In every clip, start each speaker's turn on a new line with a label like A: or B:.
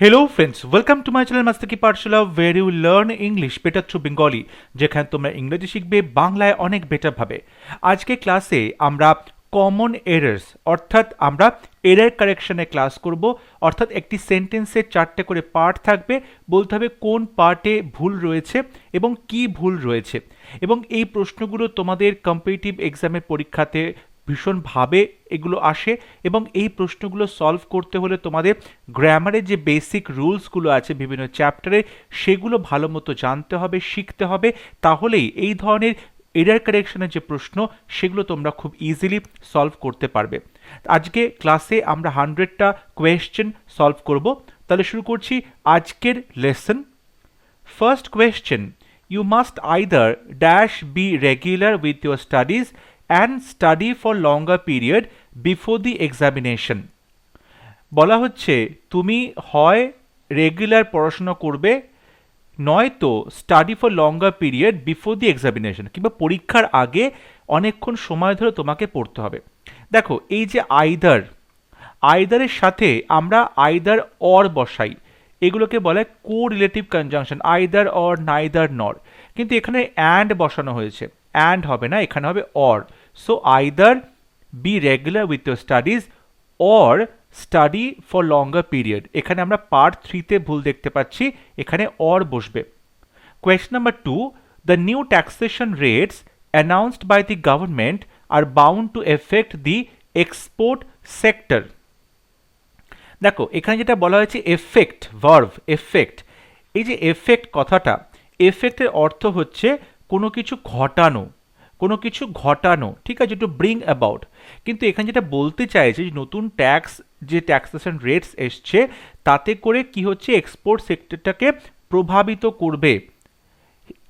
A: Hello friends, welcome to my channel Master Ki Pathshala where you learn English better through Bengali যেখানে তোমরা ইংরেজি শিখবে বাংলায় অনেক বেটার ভাবে। আজকে ক্লাসে আমরা কমন এরর্স অর্থাৎ আমরা এরর কারেকশনে ক্লাস করব। অর্থাৎ একটি সেন্টেন্সের চারটে করে পার্ট থাকবে, বলতে হবে কোন পার্টে ভুল রয়েছে এবং কি ভুল রয়েছে, এবং এই প্রশ্নগুলো তোমাদের কম্পিটিটিভ এক্সামের পরীক্ষাতে ভীষণভাবে এগুলো আসে এবং এই প্রশ্নগুলো সলভ করতে হলে তোমাদের গ্রামারের যে বেসিক রুলসগুলো আছে বিভিন্ন চ্যাপ্টারে সেগুলো ভালো মতো জানতে হবে, শিখতে হবে। তাহলেই এই ধরনের এরার কারেকশনের যে প্রশ্ন সেগুলো তোমরা খুব ইজিলি সলভ করতে পারবে। আজকে ক্লাসে আমরা 100টা কোয়েশ্চেন সলভ করব। তাহলে শুরু করছি আজকের lesson. First question, you must either dash be regular with your studies and study for longer period before the examination। বলা হচ্ছে তুমি হয় রেগুলার পড়াশোনা করবে, নয়তো study for longer period before the examination, কিংবা পরীক্ষার আগে অনেকক্ষণ সময় ধরে তোমাকে পড়তে হবে। দেখো এই যে আইদারের সাথে আমরা আইদার অর বসাই, এগুলোকে বলে correlative conjunction, either or neither nor, কিন্তু এখানে অ্যান্ড বসানো হয়েছে, অ্যান্ড হবে না, এখানে হবে or. So either be regular with your studies or study for longer period. এখানে আমরা পার্ট 3তে ভুল দেখতে পাচ্ছি, এখানে অর বসবে। Question number 2, the new taxation rates announced by the government are bound to affect the export sector। দেখো এখানে যেটা বলা হয়েছে এফেক্ট, ভার্ভ এফেক্ট, এই যে এফেক্ট কথাটা, এফেক্টের অর্থ হচ্ছে কোনো কিছু ঘটানো, কোনো কিছু ঘটানো, ঠিক আছে, টু ব্রিং অ্যাবাউট। কিন্তু এখানে যেটা বলতে চাইছে যে নতুন ট্যাক্স, যে ট্যাক্সেশন রেটস এসছে তাতে করে কি হচ্ছে, এক্সপোর্ট সেক্টরটাকে প্রভাবিত করবে,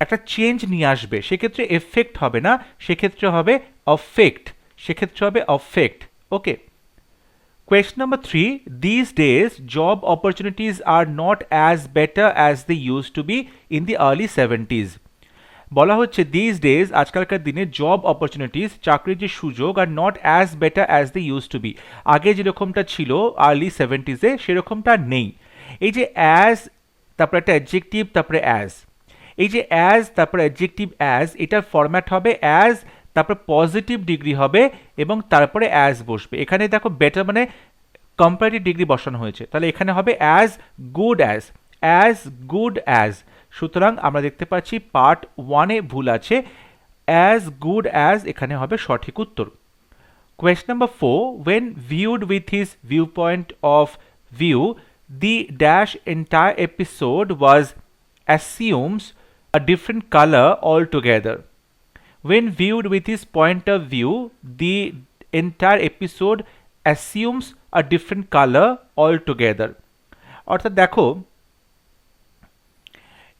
A: একটা চেঞ্জ নিয়ে আসবে। সেক্ষেত্রে এফেক্ট হবে না, সেক্ষেত্রে হবে অফেক্ট, সেক্ষেত্রে হবে অফেক্ট। ওকে। Question number 3, these days job opportunities are not as better as they used to be in the early 70s। বলা হচ্ছে দিস ডেজ, আজকালকার দিনে জব অপরচুনিটিস, চাকরির যে সুযোগ, আর not as better as they use to be, আগে যেরকমটা ছিল আর্লি 70s-এ সেরকমটা নেই। এই যে অ্যাজ, তারপরে একটা অ্যাডজেক্টিভ, তারপরে অ্যাজ, এই যে অ্যাজ তারপরে অ্যাডজেক্টিভ অ্যাজ, এটার ফরম্যাট হবে অ্যাজ, তারপরে পজিটিভ ডিগ্রি হবে এবং তারপরে অ্যাজ বসবে। এখানে দেখো বেটার মানে কম্পারেটিভ ডিগ্রি বসানো হয়েছে, তাহলে এখানে হবে as good as, as good as. সুতরাং আমরা দেখতে পাচ্ছি পার্ট 1-এ ভুল আছে, অ্যাজ গুড অ্যাজ এখানে হবে সঠিক উত্তর। Question number 4, when viewed with his viewpoint of view the dash entire episode was assumes a different color altogether। When viewed with his point of view the entire episode assumes a different color altogether। অর্থাৎ দেখো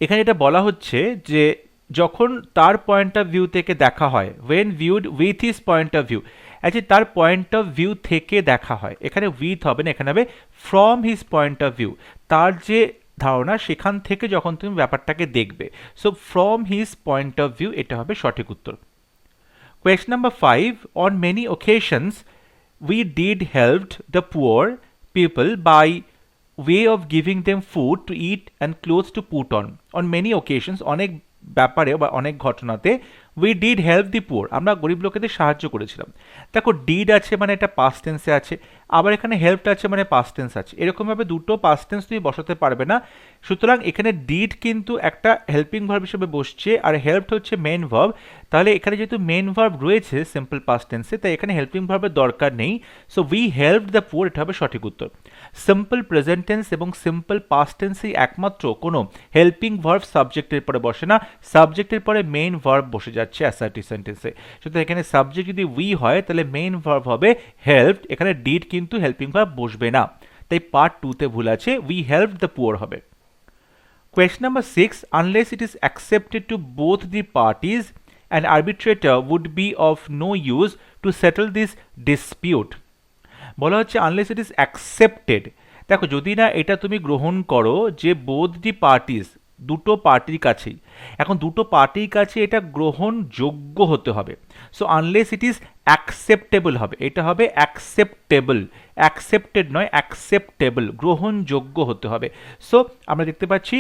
A: এখানে এটা বলা হচ্ছে যে যখন তার point of view থেকে দেখা হয়, when viewed with his point of view, আচ্ছা তার পয়েন্ট অফ ভিউ থেকে দেখা হয়, এখানে উইথ হবে না, এখানে হবে from his point of view, তার যে ধারণা সেখান থেকে যখন তুমি ব্যাপারটাকে দেখবে। So from his point of view, এটা হবে সঠিক উত্তর। Question number 5, on many occasions we did helped the poor people by way of giving them food to eat and clothes to put on। On many occasions, অনেক ব্যাপারে বা অনেক ঘটনাতে we did help the poor, আমরা গরিব লোকেদের সাহায্য করেছিলাম। দেখো ডিড আছে মানে এটা পাস্ট টেন্সে আছে, আবার এখানে হেল্পড আছে মানে পাস্ট টেন্স আছে, এরকমভাবে দুটো পাস্ট টেন্স তুমি বসাতে পারবে না। সুতরাং এখানে ডিড কিন্তু একটা হেল্পিং ভার্ব হিসেবে বসছে আর হেল্পড হচ্ছে মেন ভার্ব, তাহলে এখানে যেহেতু মেন ভার্ব রয়েছে সিম্পল পাস্ট টেন্সে, তাই এখানে হেল্পিং ভার্বের দরকার নেই। So we helped the poor, এটা হবে সঠিক উত্তর। সিম্পল প্রেজেন্ট টেন্স এবং সিম্পল পাস্ট টেন্সেই একমাত্র কোনো হেল্পিং ভার্ব সাবজেক্টের পরে বসে না, সাবজেক্টের পরে মেইন ভার্ব বসে যাচ্ছে অ্যাসার্টিভ সেন্টেন্সে। সুতরাং এখানে সাবজেক্ট যদি উই হয় তাহলে মেইন ভার্ব হবে হেল্পড, এখানে ডিড কিন্তু হেল্পিং ভার্ব বসবে না, তাই পার্ট 2-তে ভুল আছে, উই হেল্পড দ্য পুয়ার হবে। Question number 6, unless it is accepted to both the parties an arbitrator would be of no use to settle this dispute। বলা হচ্ছে আনলেস ইট ইজ অ্যাকসেপ্টেড, দেখো যদি না এটা তুমি গ্রহণ করো যে বোথ দি পার্টিস, দুটো পার্টির কাছেই। এখন দুটো পার্টির কাছে এটা গ্রহণযোগ্য হতে হবে। So unless it is acceptable হবে, এটা হবে অ্যাকসেপ্টেবল, অ্যাকসেপ্টেড নয়, অ্যাকসেপ্টেবল, গ্রহণযোগ্য হতে হবে। সো আমরা দেখতে পাচ্ছি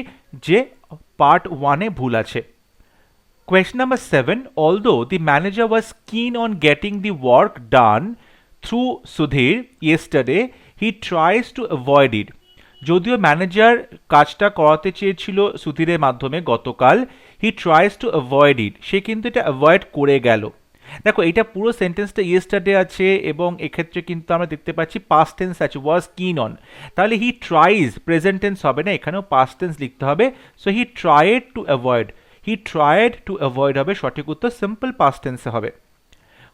A: যে পার্ট 1-এ ভুল আছে। Question number 7. Although the manager was keen on getting the work done through Sudhir yesterday, he tries to avoid it. যদিও ম্যানেজার কাজটা করাতে চেয়েছিল সুধীরের মাধ্যমে গতকাল, he tries to avoid it, সে কিন্তু এটা অ্যাভয়েড করে গেল। দেখো এটা পুরো সেন্টেন্সটা ইয়েস্টারডে আছে এবং এক্ষেত্রে কিন্তু আমরা দেখতে পাচ্ছি পাস্ট টেন্স আছে, ওয়াজ কিন অন, তাহলে হি ট্রাইজ প্রেজেন্ট টেন্স হবে না, এখানেও পাস্ট টেন্স লিখতে হবে। So he tried to avoid, he tried to avoid হবে সঠিক উত্তর, সিম্পল পাস্ট টেন্সে হবে।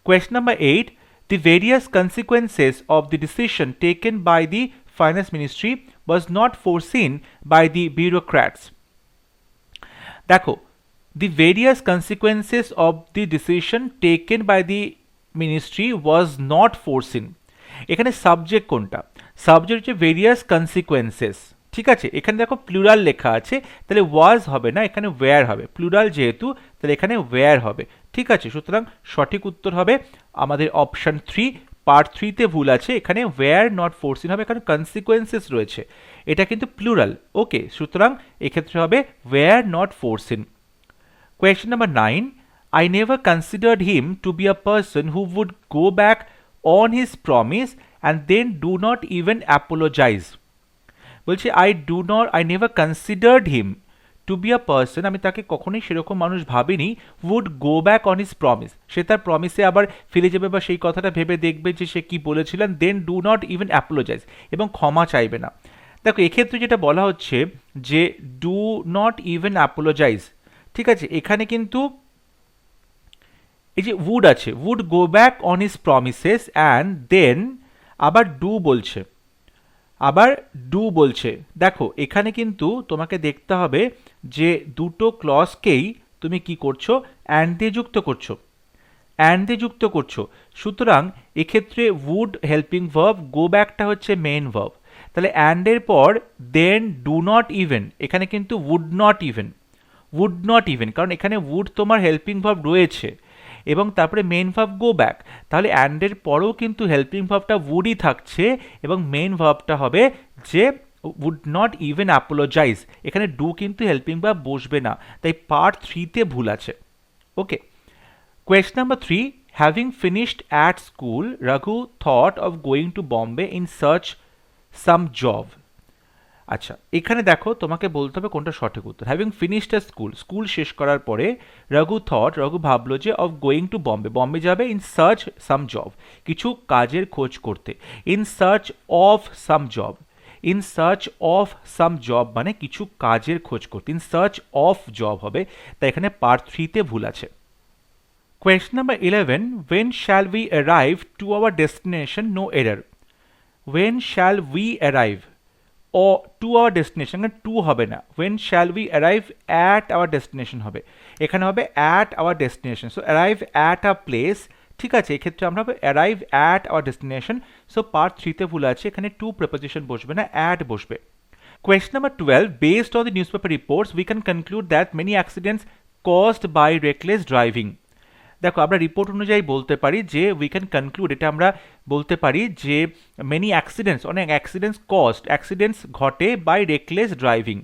A: Question number 8. The various consequences of the decision taken by the finance ministry was not foreseen by the bureaucrats. দেখো the various consequences of the decision taken by the ministry was not foreseen, এখানে subject কোনটা? Subject হচ্ছে various consequences, ঠিক আছে। এখানে দেখো plural লেখা আছে, তাহলে ওয়াজ হবে না, এখানে ওয়্যার হবে, প্লুরাল যেহেতু তাহলে এখানে ওয়্যার হবে, ঠিক আছে। সুতরাং সঠিক উত্তর হবে আমাদের অপশন 3, পার্ট 3-তে ভুল আছে, এখানে ওয়্যার নট ফোরসিন হবে, কারণ কনসিকোয়েন্সেস রয়েছে, এটা কিন্তু প্লুরাল, ওকে। সুতরাং এক্ষেত্রে হবে wire not foreseen. Question number 9. I never considered him to be a person who would go back on his promise and then do not even apologize. বলছে I never considered him to be a person, আমি তাকে কখনোই সেরকম মানুষ ভাবিনি, would go back on his promise, সে তার প্রমিসে আবার ফিরে যাবে বা সেই কথাটা ভেবে দেখবে যে সে কি বলেছিলেন, then do not even apologize, এবং ক্ষমা চাইবে না। দেখো এক্ষেত্রে যেটা বলা হচ্ছে যে do not even apologize, ঠিক আছে, এখানে কিন্তু এই যে would আছে, would go back on his promises and then আবার do বলছে। দেখো এখানে কিন্তু তোমাকে দেখতে হবে যে দুটো ক্লজকেই তুমি কি করছো, অ্যান্ড দিয়ে যুক্ত করছো, সুতরাং এক্ষেত্রে would হেল্পিং ভার্ব, গো ব্যাকটা হচ্ছে মেইন ভার্ব, তাহলে অ্যান্ড এর পর দেন ডু নট ইভেন, এখানে কিন্তু would not even, কারণ এখানে would তোমার হেল্পিং ভার্ব রয়েছে এবং তারপরে মেইন ভার্ব গো ব্যাক, তাহলে অ্যান্ডের পরেও কিন্তু হেল্পিং ভার্বটা would-ই থাকছে এবং মেইন ভার্বটা হবে যে would not even apologize, এখানে ডু কিন্তু হেল্পিং ভার্ব বসবে না, তাই পার্ট 3-তে ভুল আছে, okay. Question number 3. Having finished at school, Raghu thought of going to Bombay in search some job. আচ্ছা এখানে দেখো তোমাকে বলতে হবে কোনটা সঠিক উত্তর। হ্যাভিং ফিনিশড আ স্কুল শেষ করার পরে রঘু ভাবলো যে অফ গোয়িং টু বম্বে যাবে, ইন সার্চ সাম জব, কিছু কাজের খোঁজ করতে, in search of some job মানে কিছু কাজের খোঁজ করতে, ইন সার্চ অফ জব হবে, তাই এখানে পার্ট 3-তে ভুল আছে। Question number 11. When shall we arrive to our destination? No error. When shall we arrive ও টু আওয়ার ডেস্টিনেশন, টু হবে না, when shall we arrive at our destination হবে, এখানে হবে at our destination, so arrive at a place, ঠিক আছে, এক্ষেত্রে আমরা হবে arrive at our destination, so part 3-তে ভুল আছে, এখানে টু প্রিপোজিশন বসবে না, অ্যাট বসবে। Question number 12. Based on the newspaper reports, we can conclude that many accidents caused by reckless driving. দেখো আমরা রিপোর্ট অনুযায়ী বলতে পারি যে উই ক্যান কনক্লুড, এটা আমরা বলতে পারি যে মেনি অ্যাক্সিডেন্টস, অনেক অ্যাক্সিডেন্টস ঘটে বাই রেকলেস ড্রাইভিং।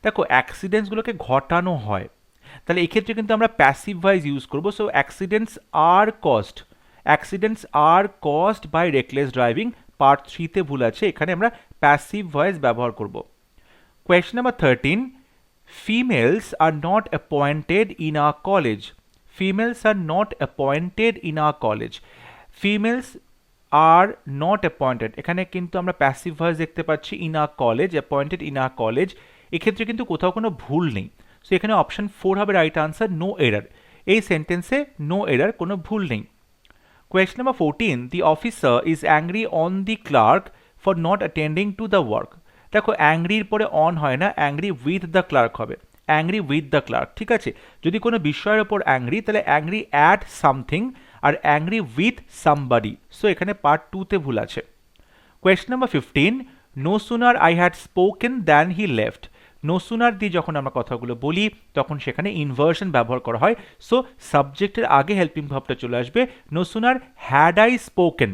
A: দেখো অ্যাক্সিডেন্টসগুলোকে ঘটানো হয়, তাহলে এক্ষেত্রে কিন্তু আমরা প্যাসিভ ভয়েস ইউজ করবো, so accidents are caused by reckless driving, part 3-তে ভুল আছে, এখানে আমরা প্যাসিভ ভয়েস ব্যবহার করব। Question number 13. Females are not appointed in our college. Females are not appointed in our college. Females are not appointed, এখানে কিন্তু আমরা প্যাসিভ ভয়েস দেখতে পাচ্ছি, in a college, appointed in a college, এক্ষেত্রে কিন্তু কোথাও কোনো ভুল নেই, সো এখানে অপশন 4 হবে রাইট আনসার, নো এরার, এই সেন্টেন্সে নো এরার, কোনো ভুল নেই। Question number 14. The officer is angry on the clerk for not attending to the work. দেখো অ্যাংরির পরে অন হয় না, অ্যাংরি উইথ দ্য ক্লার্ক হবে, অ্যাংরি উইথ দ্য ক্লার্ক, ঠিক আছে। যদি কোনো বিষয়ের ওপর অ্যাংরি, তাহলে অ্যাংরি অ্যাট সামথিং, আর অ্যাংরি উইথ সামবাডি, সো এখানে পার্ট 2-তে ভুল আছে। Question number 15. No sooner I had spoken than he left. নো সুনার দিয়ে যখন আমরা কথাগুলো বলি তখন সেখানে ইনভার্সন ব্যবহার করা হয়। সো সাবজেক্টের আগে হেল্পিং ভার্বটা চলে আসবে। No sooner had I spoken,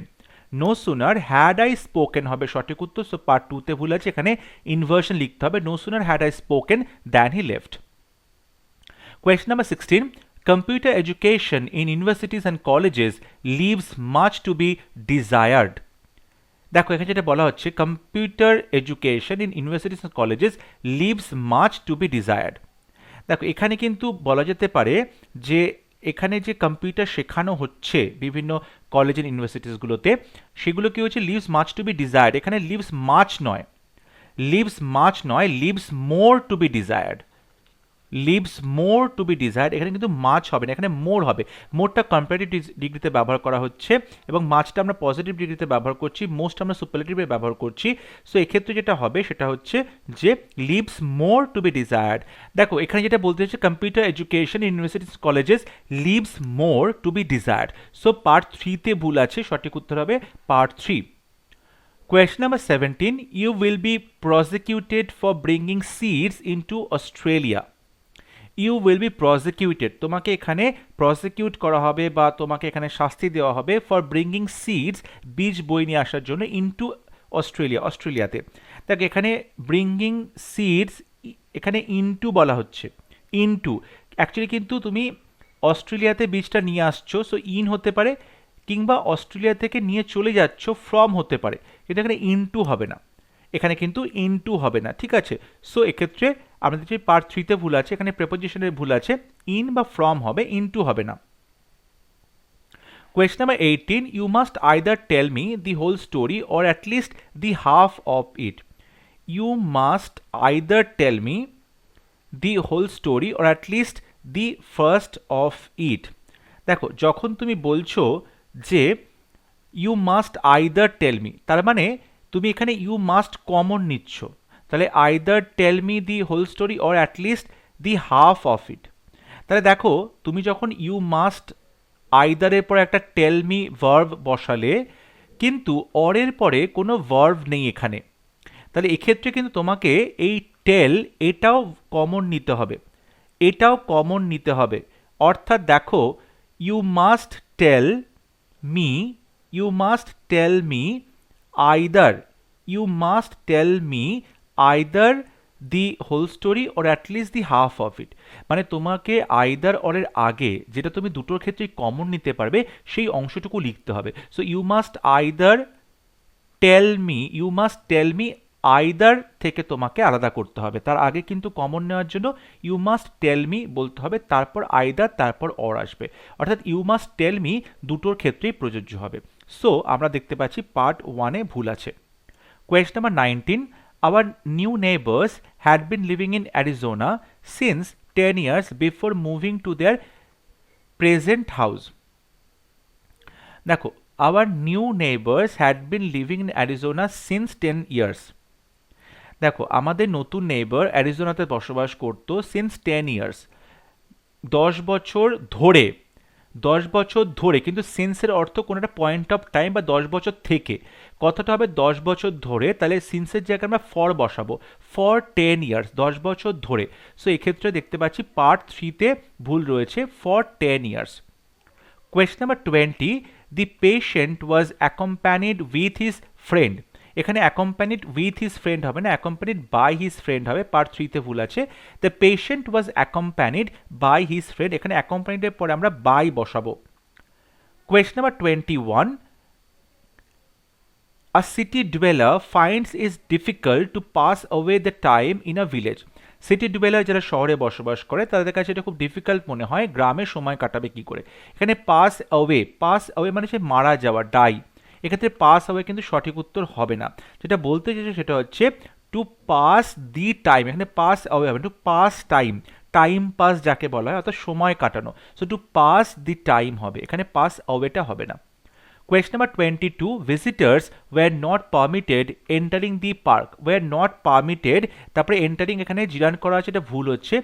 A: no sooner had I spoken হবে সঠিক উত্তর। সো পার্ট 2 তে ভুল আছে, এখানে ইনভার্সন লিখতে হবে, no sooner had I spoken than he left. Question number 16. Computer education in universities and colleges leaves much to be desired. দেখো এখানে যেটা বলা হচ্ছে, computer education in universities and colleges leaves much to be desired. দেখো এখানে কিন্তু বলা যেতে পারে যে এখানে যে কম্পিউটার শেখানো হচ্ছে বিভিন্ন কলেজ এন্ড ইউনিভার্সিটিসগুলোতে, সেগুলো কি হচ্ছে leaves much to be desired. এখানে লিভস মাচ নয়, leaves more to be desired, leaves more to be desired. এখানে কিন্তু মাছ হবে না, এখানে মোর হবে। মোরটা কম্পারেটিভ ডিগ্রিতে ব্যবহার করা হচ্ছে এবং মাছটা আমরা পজিটিভ ডিগ্রিতে ব্যবহার করছি, মোস্ট আমরা সুপারলেটিভে ব্যবহার করছি। সো এক্ষেত্রে যেটা হবে সেটা হচ্ছে যে leaves more to be desired. দেখো এখানে যেটা বলতে হচ্ছে computer education universities colleges leaves more to be desired. So part 3 তে ভুল আছে, সঠিক উত্তর হবে part 3। Question number 17. You will be prosecuted for bringing seeds into Australia. You will be prosecuted, তোমাকে এখানে প্রসিকিউট করা হবে বা তোমাকে এখানে শাস্তি দেওয়া হবে ফর ব্রিঙ্গিং সিডস, বীজ বই নিয়ে আসার জন্য, ইনটু অস্ট্রেলিয়া, অস্ট্রেলিয়াতে। দেখ এখানে ব্রিঙ্গিং সিডস, এখানে ইনটু বলা হচ্ছে, ইনটু অ্যাকচুয়ালি কিন্তু তুমি অস্ট্রেলিয়াতে বীজটা নিয়ে আসছো, সো ইন হতে পারে, কিংবা অস্ট্রেলিয়া থেকে নিয়ে চলে যাচ্ছ, ফ্রম হতে পারে, কিন্তু এখানে ইনটু হবে না, এখানে কিন্তু ইনটু হবে না, ঠিক আছে। সো এক্ষেত্রে আমাদের যে পার্ট 3 তে ভুল আছে, এখানে প্রেপোজিশনের ভুল আছে, ইন বা ফ্রম হবে, ইনটু হবে না। Question number 18. You must either tell me the whole story or at least the half of it. You must either tell me the whole story or at least the first of it. দেখো যখন তুমি বলছো যে you must either tell me, তার মানে তুমি এখানে you must common নিচ্ছ, তাহলে either tell me the whole story or at least the half of it। তাহলে দেখো তুমি যখন you must either এর পরে একটা tell me verb বসালে, কিন্তু or এর পরে কোনো verb নেই এখানে, তাহলে এক্ষেত্রে কিন্তু তোমাকে এই tell এটাও কমন নিতে হবে, এটাও কমন নিতে হবে। অর্থাৎ দেখো you must tell me, you must tell me either, you must tell me either the whole story or at least the half of it। মানে তোমাকে either or এর আগে যেটা তুমি দুটোর ক্ষেত্রেই কমন নিতে পারবে সেই অংশটুকু লিখতে হবে। So you must either tell me, you must tell me either থেকে তোমাকে আলাদা করতে হবে, তার আগে কিন্তু কমন নেওয়ার জন্য you must tell me বলতে হবে, তারপর either, তারপর or আসবে, অর্থাৎ you must tell me দুটোর ক্ষেত্রেই প্রযোজ্য হবে। সো আমরা দেখতে পাচ্ছি পার্ট 1 এ ভুল আছে। Question number 19. Our new neighbors had been living in Arizona since 10 years before moving to their present house. দেখো our new neighbors had been living in Arizona since 10 years. দেখো আমাদের নতুন নেইবার অ্যারিজোনাতে বসবাস করতো since 10 years, 10 বছর ধরে, 10 বছর ধরে, কিন্তু সিন্সের অর্থ কোনো একটা পয়েন্ট অফ টাইম বা 10 বছর থেকে, কথাটা হবে 10 বছর ধরে, তাহলে সিন্সের জায়গায় আমরা ফর বসাবো, ফর 10 ইয়ার্স, 10 বছর ধরে। সো এক্ষেত্রে দেখতে পাচ্ছি পার্ট 3 তে ভুল রয়েছে, for 10 years. Question number 20. The patient was accompanied with his friend. এখানে accompanied with his friend হবে না, accompanied by his friend হবে, পার্ট 3 তে ভুল আছে। The patient was accompanied by his friend, এখানে accompanied এর পরে আমরা by বসাবো। Question number 21. A city dweller finds it difficult to pass away the time in a village. City dweller যারা শহরে বসবাস করে তাদের কাছে এটা খুব ডিফিকাল্ট মনে হয় গ্রামে সময় কাটাবে কি করে। এখানে পাস অ্যাওয়ে মানে সে মারা যাওয়া, ডাই, এক্ষেত্রে পাস অ্যাওয়ে কিন্তু সঠিক উত্তর হবে না। যেটা বলতে চাইছে সেটা হচ্ছে টু পাস দি টাইম, এখানে পাস অ্যাওয়ে হবে, to pass time, time pass যাকে বলা হয়, অর্থাৎ সময় কাটানো। So to pass the time হবে, এখানে পাস অ্যাওয়েটা হবে না। Question number 22. Visitors were not permitted entering the park. Were not permitted, তারপরে entering এখানে জিরান করা আছে, এটা ভুল হচ্ছে,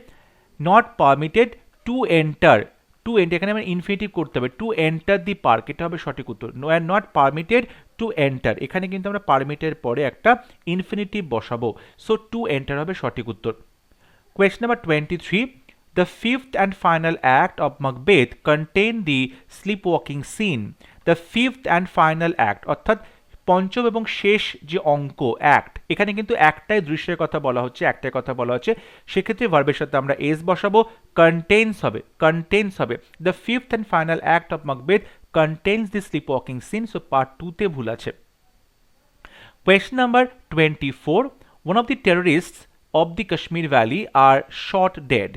A: not permitted to enter, to enter এখানে আমরা ইনফিনিটিভ করতে হবে, to enter the park, এটা হবে সঠিক উত্তর। were not permitted to enter, এখানে কিন্তু আমরা পারমিটের পরে একটা ইনফিনিটিভ বসাবো, সো to enter হবে সঠিক উত্তর। Question number 23. The fifth and final act of Macbeth contained the sleepwalking scene. The fifth and final act অর্থাৎ পঞ্চম এবং শেষ যে অঙ্ক অ্যাক্ট, এখানে কিন্তু একটাই দৃশ্যের কথা বলা হচ্ছে, একটাই কথা বলা হচ্ছে, সেক্ষেত্রে ভার্বের সাথে আমরা এস বসাবো, কন্টেন্স হবে the fifth and final act of Macbeth contains the sleepwalking scene. So part 2-তে ভুল আছে। Question number 24. One of the terrorists of the Kashmir Valley are shot dead.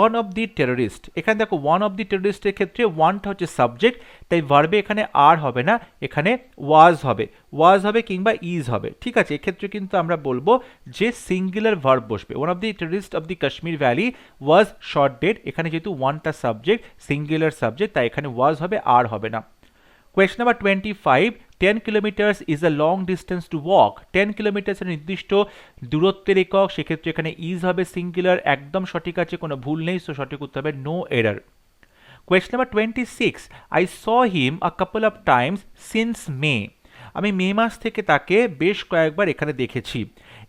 A: One of the terrorists, এখানে দেখো one of the terrorist এর ক্ষেত্রে ওয়ানটা হচ্ছে subject, তাই ভার্বে এখানে আর হবে না, এখানে ওয়াজ হবে কিংবা ইজ হবে। ঠিক আছে, এক্ষেত্রে কিন্তু আমরা বলবো যে সিঙ্গুলার ভার্ব বসবে। One of the terrorist of the Kashmir valley was shot dead, এখানে যেহেতু ওয়ানটা সাবজেক্ট, সিঙ্গুলার সাবজেক্ট, তাই এখানে ওয়াজ হবে, আর হবে না। Question number 25. 10 kilometers is a long distance to walk. 10 kilometers এর নির্দিষ্ট দূরত্বের একক, সেক্ষেত্রে এখানে ইজ হবে সিঙ্গুলার, একদম সঠিক আছে, কোনো ভুল নেই, সো সঠিক উত্তর হবে no error. Question number 26. I saw him a couple of times since May. আমি মে মাস থেকে তাকে বেশ কয়েকবার এখানে দেখেছি।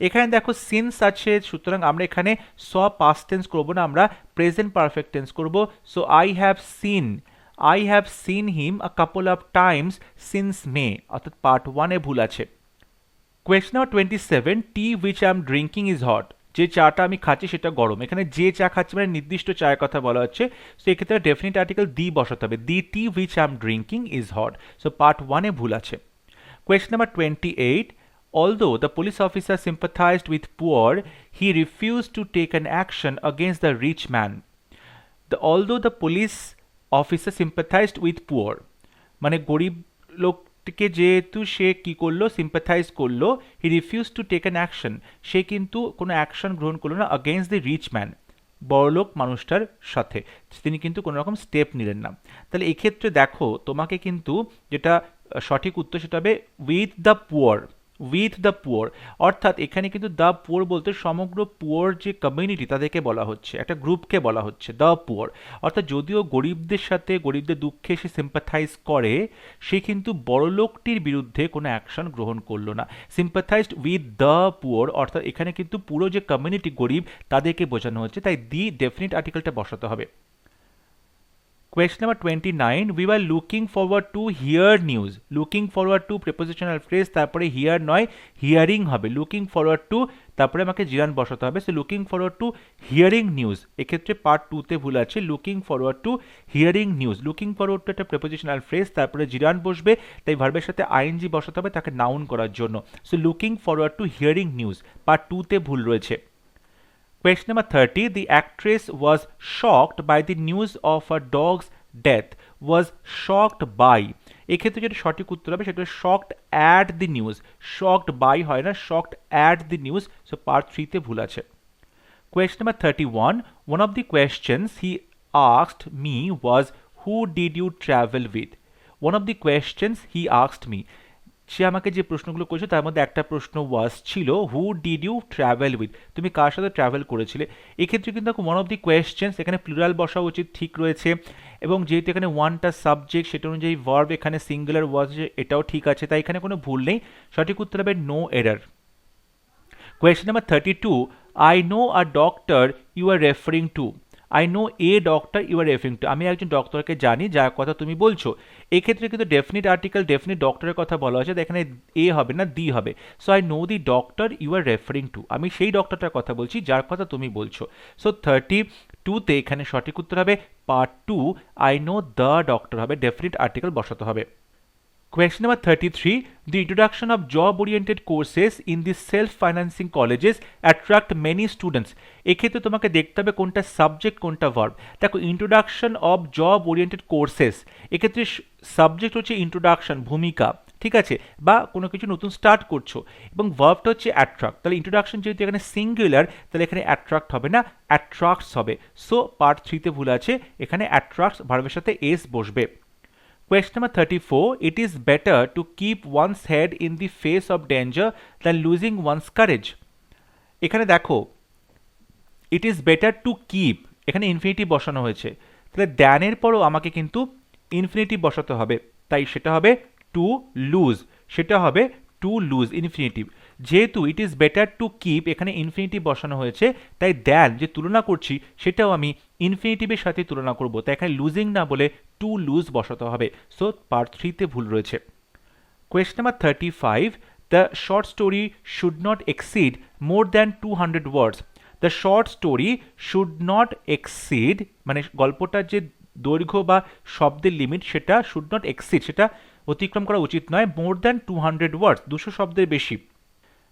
A: এখানে দেখো সিন্স আছে, সুতরাং আমরা এখানে স পাস্ট টেন্স করবো না, আমরা প্রেজেন্ট পারফেক্ট টেন্স করবো। So I have seen him a couple of times since May, অর্থাৎ পার্ট 1-এ ভুল আছে। Question number 27. Tea which I am drinking is hot. যে চাটা আমি খাচ্ছি সেটা গরম, এখানে যে চা খাচ্ছি মানে নির্দিষ্ট চায়ের কথা বলা হচ্ছে, সো এক্ষেত্রে ডেফিনিট আর্টিকেল দি বসাতে হবে, the tea which I am drinking is hot. So part 1-এ ভুল আছে। Question number 28. Although the police officer sympathized with poor, he refused to take an action against the rich man. Although the police officer sympathized with poor, মানে গরিব লোকটিকে যেহেতু সে কি করলো, সিম্প্যাথাইজ করলো, he refuse to take an action, সে কিন্তু কোনো অ্যাকশন গ্রহণ করলো না অ্যাগেইনস্ট দি রিচ ম্যান, বড়লোক মানুষটার সাথে তিনি কিন্তু কোনো রকম স্টেপ নিলেন না। তাহলে এক্ষেত্রে দেখো তোমাকে কিন্তু যেটা সঠিক উত্তর সেটা হবে উইথ দ্য পুয়ার, অর্থাৎ এখানে কিন্তু দ্য পুয়ার বলতে সমগ্র পুয়ার যে কমিউনিটি তাদেরকে বলা হচ্ছে, একটা গ্রুপকে বলা হচ্ছে দ্য পুয়ার, অর্থাৎ যদিও গরিবদের সাথে গরিবদের দুঃখে সে সিম্প্যাথাইজ করে, সে কিন্তু বড়লোকটির বিরুদ্ধে কোনো অ্যাকশন গ্রহণ করলো না। সিম্প্যাথাইজড উইথ দ্য পুয়ার অর্থাৎ এখানে কিন্তু পুরো যে কমিউনিটি গরিব তাদেরকে বোঝানো হচ্ছে, তাই দি ডেফিনিট আর্টিকেলটা বসাতে হবে। Question number 29. We were looking forward to hear news. Looking forward to prepositional phrase, তারপরে hear নয় hearing হবে, looking forward to তারপরে আমাকে জিরান বসাতে হবে। So looking forward to hearing news, এক্ষেত্রে পার্ট 2-তে ভুল আছে, looking forward to hearing news, looking forward to একটা prepositional phrase, তারপরে জিরান বসবে, তাই ভার্বের সাথে আইএনজি বসাতে হবে তাকে নাউন করার জন্য। So looking forward to hearing news, part 2-তে ভুল রয়েছে। Question number 30. The actress was shocked by the news of her dog's death. Was shocked by, এক্ষেত্রে যেটা সঠিক উত্তর হবে সেটা shocked at the news, shocked by হয় না, shocked at the news, so part 3-তে ভুল আছে। Question number 31. One of the questions he asked me was, who did you travel with? One of the questions he asked me, সে আমাকে যে প্রশ্নগুলো করেছে তার মধ্যে একটা প্রশ্ন ওয়াজ ছিল, who did you travel with, তুমি কার সাথে ট্রাভেল করেছিলে। এক্ষেত্রে কিন্তু ওয়ান অফ দি কোয়েশ্চেন্স, এখানে প্লুরাল বসা উচিত, ঠিক রয়েছে, এবং যেহেতু এখানে ওয়ানটা সাবজেক্ট সেটা অনুযায়ী ভার্ব এখানে সিঙ্গুলার ওয়াজ, এটাও ঠিক আছে, তাই এখানে কোনো ভুল নেই, সঠিক উত্তর হবে no error. Question number 32. I know a doctor you are referring to. I know a doctor you are referring to. আমি একজন ডক্টরকে জানি যার কথা তুমি বলছো। এক্ষেত্রে কিন্তু ডেফিনিট আর্টিকেল ডেফিনিট ডক্টরের কথা বলা হয়েছে, এখানে এ হবে না, দি হবে। So I know the doctor you are referring to, আমি সেই ডক্টরটার কথা বলছি যার কথা তুমি বলছো। সো 32-তে এখানে সঠিক উত্তর হবে part 2, I know the doctor হবে, ডেফিনিট আর্টিকেল বসাতে হবে। Question number 33. The introduction of job-oriented courses in the self-financing colleges attract many students. এক্ষেত্রে তোমাকে দেখতে হবে কোনটা সাবজেক্ট কোনটা ভার্ব। দেখো introduction of job oriented courses, এক্ষেত্রে সাবজেক্ট হচ্ছে ইন্ট্রোডাকশন, ভূমিকা, ঠিক আছে, বা কোনো কিছু নতুন স্টার্ট করছো, এবং ভার্বটা হচ্ছে অ্যাট্রাক্ট। তাহলে ইন্ট্রোডাকশন যেহেতু এখানে সিঙ্গুলার, তাহলে এখানে অ্যাট্রাক্ট হবে না, অ্যাট্রাক্টস হবে। সো পার্ট 3-তে ভুল আছে, এখানে অ্যাট্রাক্টস ভার্বের সাথে এস বসবে। Question number 34. It is better to keep one's head in the face of danger than losing one's courage. এখানে দেখো it is better to keep, এখানে ইনফিনিটিভ বসানো হয়েছে, তাহলে দ্যানের পরও আমাকে কিন্তু ইনফিনিটিভ বসাতে হবে, তাই সেটা হবে টু লুজ, সেটা হবে টু লুজ ইনফিনিটিভ। যেহেতু it is better to keep এখানে ইনফিনিটিভ বসানো হয়েছে, তাই দ্যান যে তুলনা করছি সেটাও আমি ইনফিনিটিভের সাথে তুলনা করব, তাই এখানে লুজিং না বলে টু লুজ বসাতে হবে। সো পার্ট 3-তে ভুল রয়েছে। Question number 35, the short story should not exceed more than 200 words. The short story should not exceed মানে গল্পটার যে দৈর্ঘ্য বা শব্দের লিমিট সেটা শুড নট এক্সিড, সেটা অতিক্রম করা উচিত নয় মোর দ্যান 200 ওয়ার্ডস, 200 শব্দের বেশি।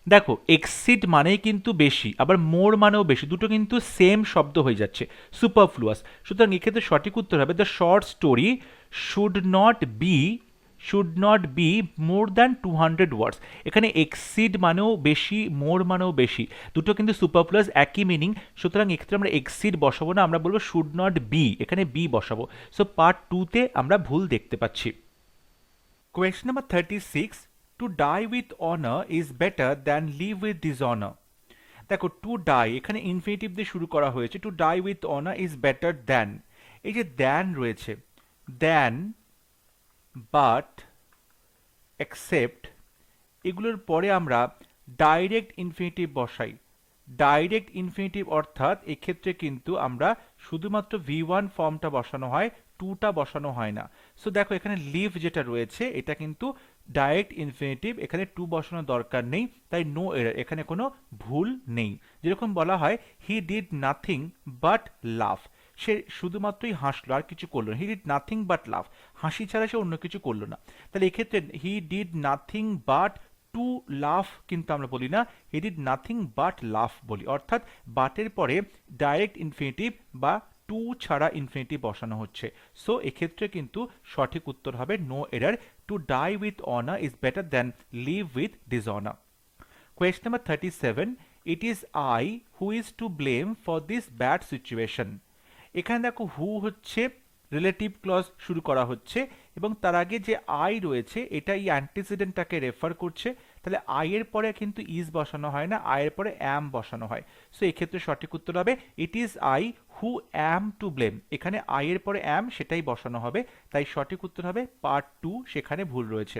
A: দেখো এক্সিড মানেই কিন্তু বেশি, আবার মোর মানেও বেশি, দুটো কিন্তু সেম শব্দ হয়ে যাচ্ছে, সুপারফ্লুয়াস। সুতরাং এক্ষেত্রে সঠিক উত্তর হবে the short story should not be more than 200 ওয়ার্ডস। এখানে এক্সিড মানেও বেশি, মোর মানেও বেশি, দুটো কিন্তু সুপারফ্লুয়াস, একই মিনিং। সুতরাং এক্ষেত্রে আমরা এক্সিড বসাবো না, আমরা বলবো শুড নট বি, এখানে বি বসাবো। সো পার্ট 2-তে আমরা ভুল দেখতে পাচ্ছি। Question number 36, to die with honour is better than live with dishonour. দেখো টু ডাই এখানে ইনফিনিটিভ দিয়ে শুরু করা হয়েছে, to die with honour is better than, এই যে দ্যান রয়েছে, দ্যান, বাট, এক্সেপ্ট, এগুলোর পরে আমরা ডাইরেক্ট ইনফিনিটিভ বসাই। ডাইরেক্ট ইনফিনিটিভ অর্থাৎ এক্ষেত্রে কিন্তু আমরা শুধুমাত্র V1 ফর্মটা বসানো হয়, টুটা বসানো হয় না। সো দেখো এখানে লিভ যেটা রয়েছে এটা কিন্তু ডাইরেক্ট ইনফিনিটিভ, এখানে টু বসানোর দরকার নেই, তাই নো এরর, এখানে কোনো ভুল নেই। যেরকম বলা হয় he did nothing but laugh, সে শুধুমাত্রই হাসলো আর কিছু করলো না, he did nothing but laugh, হাসি ছাড়া সে অন্য কিছু করলো না। তাহলে এক্ষেত্রে he did nothing but to laugh কিন্তু আমরা বলি না, he did nothing but laugh বলি, অর্থাৎ বাটের পরে ডাইরেক্ট ইনফিনিটিভ বা টু ছাড়া ইনফিনিটিভ বসানো হচ্ছে। সো এক্ষেত্রে কিন্তু সঠিক উত্তর হবে no error, to die with honour is better than live with dishonour. Question number 37, it is I who is to blame for this bad situation. এখানে দেখো হু হচ্ছে রিলেটিভ ক্লজ শুরু করা হচ্ছে এবং তার আগে যে আই রয়েছে এটা এই অ্যান্টিসিডেন্টটাকে রেফার করছে, তাহলে আই এর পরে কিন্তু ইজ বসানো হয় না, আই এর পরে অ্যাম বসানো হয়। সো এক্ষেত্রে সঠিক উত্তর হবে it is I who am to blame, এখানে আই এর পরে অ্যাম সেটাই বসানো হবে, তাই সঠিক উত্তর হবে পার্ট 2, সেখানে ভুল রয়েছে।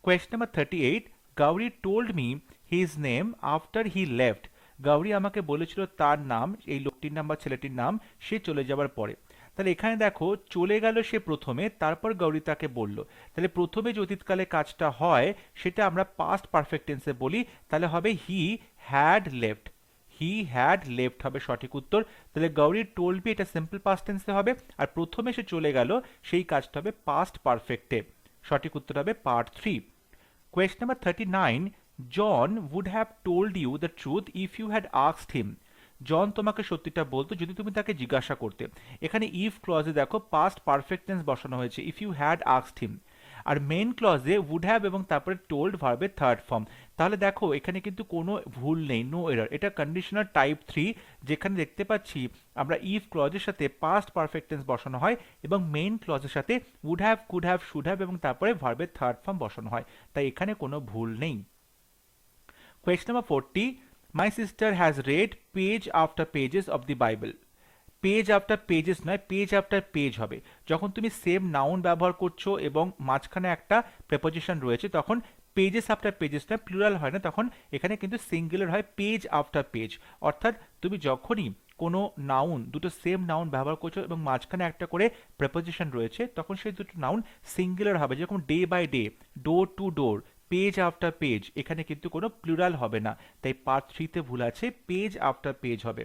A: Question number 38, Gauri told me his name after he left. Gauri আমাকে বলেছিল তার নাম, এই লোকটির নাম বা ছেলেটির নাম, সে চলে যাবার পরে। তাহলে এখানে দেখো চলে গেল সে প্রথমে, তারপর গাউরি তাকে বলল, তাহলে প্রথমে যে অতীতকালে কাজটা হয় সেটা আমরা পাস্ট পারফেক্ট টেন্সে বলি, তাহলে হবে he had left, he had left হবে সঠিক উত্তর। তাহলে গাউরি টোল্ড মি এটা সিম্পল পাস্ট টেন্সে হবে, আর প্রথমে সে চলে গেল সেই কাজটা হবে পাস্ট পারফেক্টে। সঠিক উত্তর হবে part 3। Question number 39, John would have told you the truth if you had asked him. জন তোমাকে সত্যিটা বলতো যদি তুমি তাকে জিজ্ঞাসা করতে। এখানে ইফ ক্লজে দেখো পাস্ট পারফেক্ট টেন্স বসানো হয়েছে, if you had asked him. আর মেইন ক্লজে উড হ্যাভ এবং তারপরে টোল্ড ভার্বের থার্ড ফর্ম। তাহলে দেখো এখানে কিন্তু কোনো ভুল নেই, নো এরর, এটা কন্ডিশনাল টাইপ 3, যেখানে দেখতে পাচ্ছি আমরা ইফ ক্লজের সাথে পাস্ট পারফেক্ট টেন্স বসানো হয় এবং মেইন ক্লজের সাথে would have, could have, should have এবং তারপরে ভার্বের থার্ড ফর্ম বসানো হয়, তাই এখানে কোনো ভুল নেই। Question number 40, my sister has red page after pages of the Bible. Page after pages নয়, পেজ আফটার পেজ হবে। যখন তুমি সেম নাউন ব্যবহার করছো এবং মাঝখানে একটা প্রেপোজিশন রয়েছে তখন পেজেস আফটার পেজেস নয়, প্লুরাল হয় না, তখন এখানে কিন্তু সিঙ্গুলার হয় পেজ আফটার পেজ। অর্থাৎ তুমি যখনই কোনো নাউন, দুটো সেম নাউন ব্যবহার করছো এবং মাঝখানে একটা করে প্রেপোজিশন রয়েছে তখন সেই দুটো নাউন সিঙ্গুলার হবে, যেরকম day by day, door to door, page after page, এখানে কিন্তু কোনো প্লুরাল হবে না, তাই পার্ট 3-তে ভুল আছে, পেজ আফটার পেজ হবে।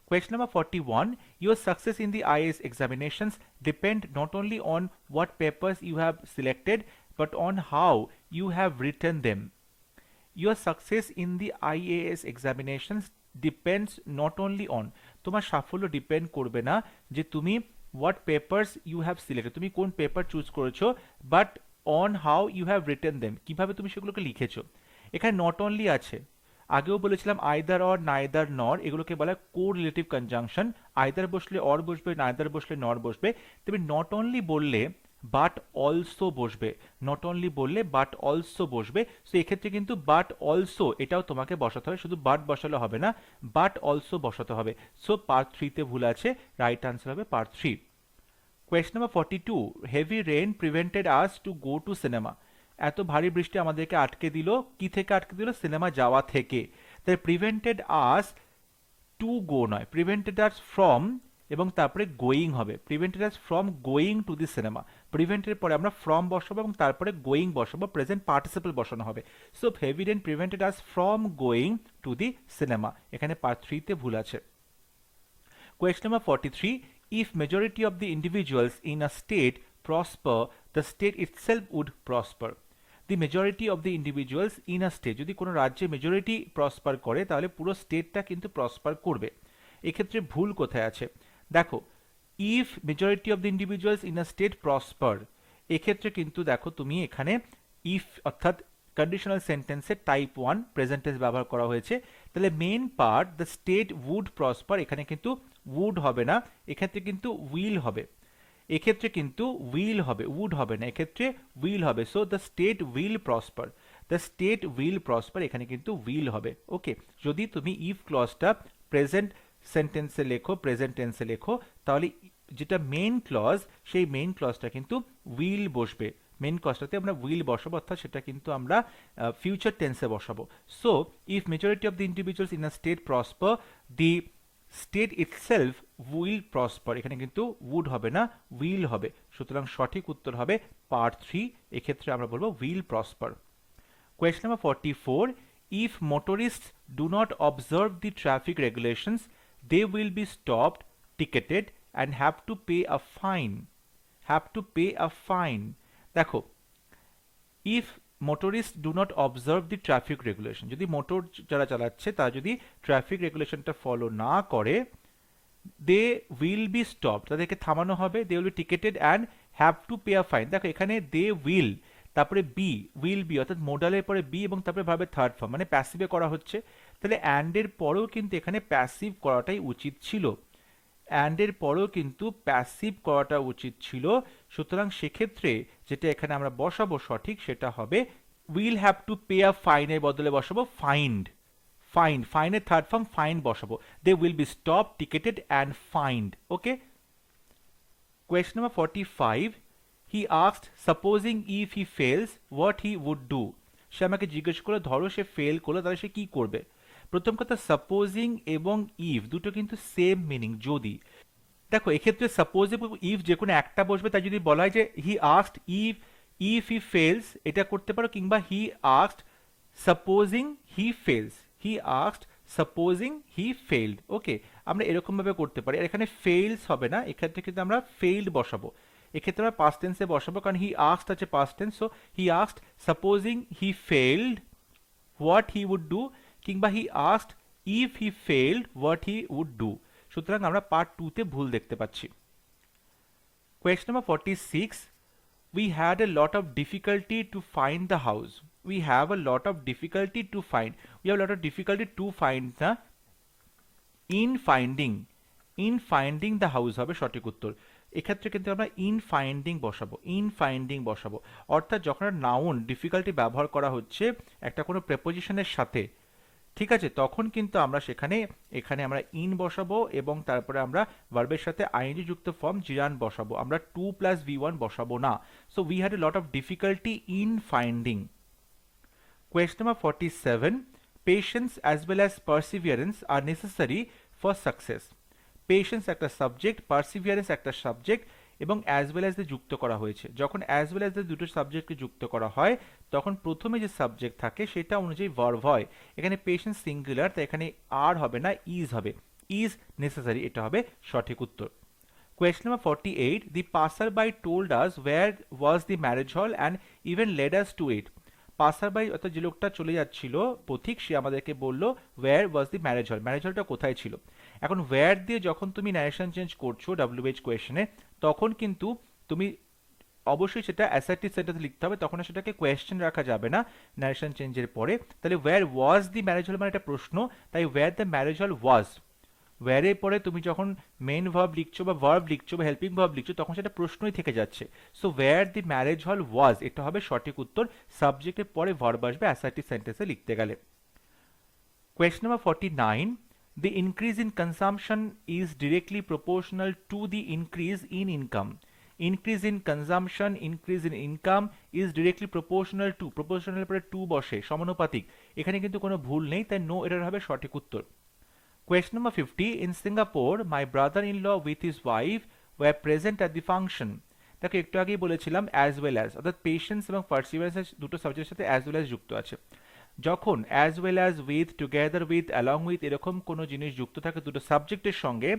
A: Question number 41, your success in the IAS examinations depend not only on what papers you have selected but on how you have written them. Your success in the IAS examinations depends not only on, তোমার সাফল্য depend করবে না যে তুমি what papers you have selected, তুমি কোন paper choose করেছো, but on how you have written them, কিভাবে তুমি সেগুলোকে লিখেছো। এখানে নট অনলি আছে, আগেও বলেছিলাম আইদার অর, নাইদার নর, এগুলোকে বলা হয় কোরিলেটিভ কনজাংশন, আইদার বসলে অর বসবে, নাইদার বসলে নর বসবে। তবে নট অনলি বললে বাট অলসো বসবে, নট অনলি বললে বাট অলসো বসবে। সো এক্ষেত্রে কিন্তু বাট অলসো এটাও তোমাকে বসাতে হবে, শুধু বাট বসালে হবে না, বাট অলসো বসাতে হবে। সো পার্ট 3-তে ভুল আছে, রাইট আনসার হবে part 3। Question number 42, heavy rain prevented us to go to cinema. এত ভারী বৃষ্টি আমাদেরকে আটকে দিল, কি থেকে আটকে দিল? সিনেমা যাওয়া থেকে। তাই প্রিভেন্টেড আস টু গো নয়, প্রিভেন্টেড আস ফ্রম এবং তারপরে গোয়িং হবে, prevented us from going to the cinema. প্রিভেন্টের পরে আমরা ফ্রম বসাবো এবং তারপরে গোয়িং বসাবো, প্রেজেন্ট পার্টিসিপল বসানো হবে। So heavy rain prevented us from going to the cinema. এখানে পার্ট 3-তে ভুল আছে। Question number 43. If majority of the individuals in a state prosper, the state itself would prosper. The majority of the individuals in a state, যদি কোনো রাজ্যে majority prosper করে তাহলে পুরো স্টেটটা কিন্তু প্রসপার করবে। এক্ষেত্রে ভুল কোথায় আছে? দেখো, if majority of the individuals in a state prosper, এক্ষেত্রে কিন্তু দেখো তুমি এখানে ইফ অর্থাৎ কন্ডিশনাল সেন্টেন্সে টাইপ 1 প্রেজেন্ট টেন্স ব্যবহার করা হয়েছে। তাহলে main part the state would prosper, এখানে কিন্তু উড হবে না, এক্ষেত্রে কিন্তু উইল হবে। এক্ষেত্রে কিন্তু উইল হবে, উড হবে না, এক্ষেত্রে উইল হবে। So the state will prosper, the state will prosper, এখানে কিন্তু উইল হবে। ওকে, যদি তুমি ইফ ক্লজটা প্রেজেন্ট সেন্টেন্সে লেখো, প্রেজেন্ট টেন্সে লেখো, তাহলে যেটা মেন ক্লজ সেই মেন ক্লজটা কিন্তু উইল বসবে। মেন ক্লজটাতে আমরা উইল বসাবো, অর্থাৎ সেটা কিন্তু আমরা ফিউচার টেন্সে বসাবো। So if majority of the individuals in a state prosper, the state itself will prosper, এখানে কিন্তু উড হবে না, উইল হবে। সুতরাং সঠিক উত্তর হবে পার্ট 3, এক্ষেত্রে আমরা বলবো will prosper. Question number 44. If motorists do not observe the traffic regulations, they will be stopped, ticketed and have to pay a fine. Have to pay a fine. দেখো, if motorists do not observe the traffic regulation, যদি motor যারা চালাচ্ছে তারা যদি traffic রেগুলেশনটা follow না করে, they will be stopped, তাদেরকে থামানো হবে, they will be ticketed and have to pay a fine। দেখো এখানে they will, তারপরে বি, উইল বি অর্থাৎ মোডালের পরে বি এবং তারপরে ভাবে থার্ড ফর্ম, মানে প্যাসিভে করা হচ্ছে। তাহলে অ্যান্ড এর পরেও কিন্তু এখানে প্যাসিভ করাটাই উচিত ছিল, অ্যান্ড এর পরেও কিন্তু প্যাসিভ করাটা উচিত ছিল। সুতরাং সেক্ষেত্রে যেটা এখানে আমরা বসাবো সঠিক, সেটা হবে will have to pay a fine এর বদলে বসাবো ফাইন্ড। ফাইন, ফাইনের থার্ড ফর্ম ফাইন বসাবো, they will be stop, ticketed and fined. Okay, question number 45. He asked, supposing if he fails, what he would do. সে আমাকে জিজ্ঞেস করলো ধরো সে fail করলো তাহলে সে কি করবে। প্রথম কথা, সাপোজিং এবং ইফ দুটো কিন্তু সেম মিনিং। যদি দেখো এক্ষেত্রে সাপোজ এবং ইফ যে কোনো একটা বসবে, তাই যদি বলা হয় যে he asked if he fails, এটা করতে পারো, কিংবা he asked supposing he fails, he asked supposing he failed. Okay, আমরা এরকম ভাবে করতে পারি। আর এখানে ফেইলস হবে না, এক্ষেত্রে কিন্তু আমরা ফেইলড বসাবো, এক্ষেত্রে আমরা পাস্ট টেন্সে বসাবো, কারণ হি আস্কড আছে past tense. So he asked supposing he failed what he would do, কিংবা he asked if he failed what he would do. সুতরাং আমরা পার্ট 2-তে ভুল দেখতে পাচ্ছি। Question number 46. We had a lot of difficulty to find the house. We have a lot of difficulty to find. We have a lot of difficulty to find the in finding the house হবে সঠিক উত্তর। এক্ষেত্রে কিন্তু আমরা in finding বসাবো, অর্থাৎ যখন noun difficulty ব্যবহার করা হচ্ছে একটা কোনো প্রেপোজিশনের সাথে, ঠিক আছে, তখন কিন্তু আমরা এখানে আমরা ইন বসাবো এবং তারপরে আমরা ভার্বের সাথে আইএনজি যুক্ত ফর্ম জিরান বসাবো, আমরা 2 + V1 বসাবো না। So we had a lot of difficulty in finding. Question number 47. Patience as well as perseverance are necessary for success. Patience একটা সাবজেক্ট, পারসিভিয়ারেন্স একটা সাবজেক্ট এবং অ্যাজ ওয়েল অ্যাজ দিয়ে যুক্ত করা হয়েছে। যখন অ্যাজ ওয়েল অ্যাজ দিয়ে দুটো সাবজেক্টকে যুক্ত করা হয় তখন প্রথমে যে সাবজেক্ট থাকে সেটা অনুযায়ী ভার্ব হয়। এখানে পেশেন্স সিঙ্গুলার, তাই এখানে আর হবে না, ইজ হবে, ইজ নেসেসারি, এটা হবে সঠিক উত্তর। Question number 48. The passerby told us where was the marriage hall and even led us to it. পাসারবাই অর্থাৎ যে লোকটা চলে যাচ্ছিল পথিক, সে আমাদেরকে বলল ওয়্যার ওয়াজ দি ম্যারেজ হল, ম্যারেজ হলটা কোথায় ছিল। এখন ওয়্যার দিয়ে যখন তুমি ন্যারেশন চেঞ্জ করছো WH কোয়েশনে, তখন কিন্তু তুমি অবশ্যই সেটা অ্যাসার্টিভ সেন্টেন্সে লিখতে হবে, তখন সেটাকে কোয়েশ্চেন রাখা যাবে না ন্যারেশন চেঞ্জের পরে। তাহলে ওয়্যার ওয়াজ দি ম্যারেজ হল মানে একটা প্রশ্ন, তাই ওয়্যার দ্য ম্যারেজ হল ওয়াজ। ওয়্যারের পরে তুমি যখন মেন ভার্ব লিখছো বা ভার্ব লিখছো বা হেল্পিং ভার্ব লিখছো তখন সেটা প্রশ্নই থেকে যাচ্ছে। সো ওয়্যার দি ম্যারেজ হল ওয়াজ, এটা হবে সঠিক উত্তর। সাবজেক্টের পরে ভার্ব আসবে অ্যাসার্টিভ সেন্টেন্সে লিখতে গেলে। Question number 49. The increase in consumption is directly proportional to the increase in income. Increase in consumption, increase in income is directly proportional to, proportional পরে টু বসে, সমানুপাতিক, এখানে কিন্তু কোনো ভুল নেই, তাই নো এরর হবে সঠিক উত্তর। Question number 50. In Singapore, my brother-in-law with his wife were present at the function. দেখো একটু আগেই বলেছিলাম অ্যাজ ওয়েল অ্যাজ, অর্থাৎ পেশেন্স এবং পার্সিভারেন্স দুটো সাবজেক্টের সাথে অ্যাজ ওয়েল অ্যাজ যুক্ত আছে। যখন as well as, with, together with, along with এরকম কোনো জিনিস যুক্ত থাকে দুটো সাবজেক্টের সঙ্গে,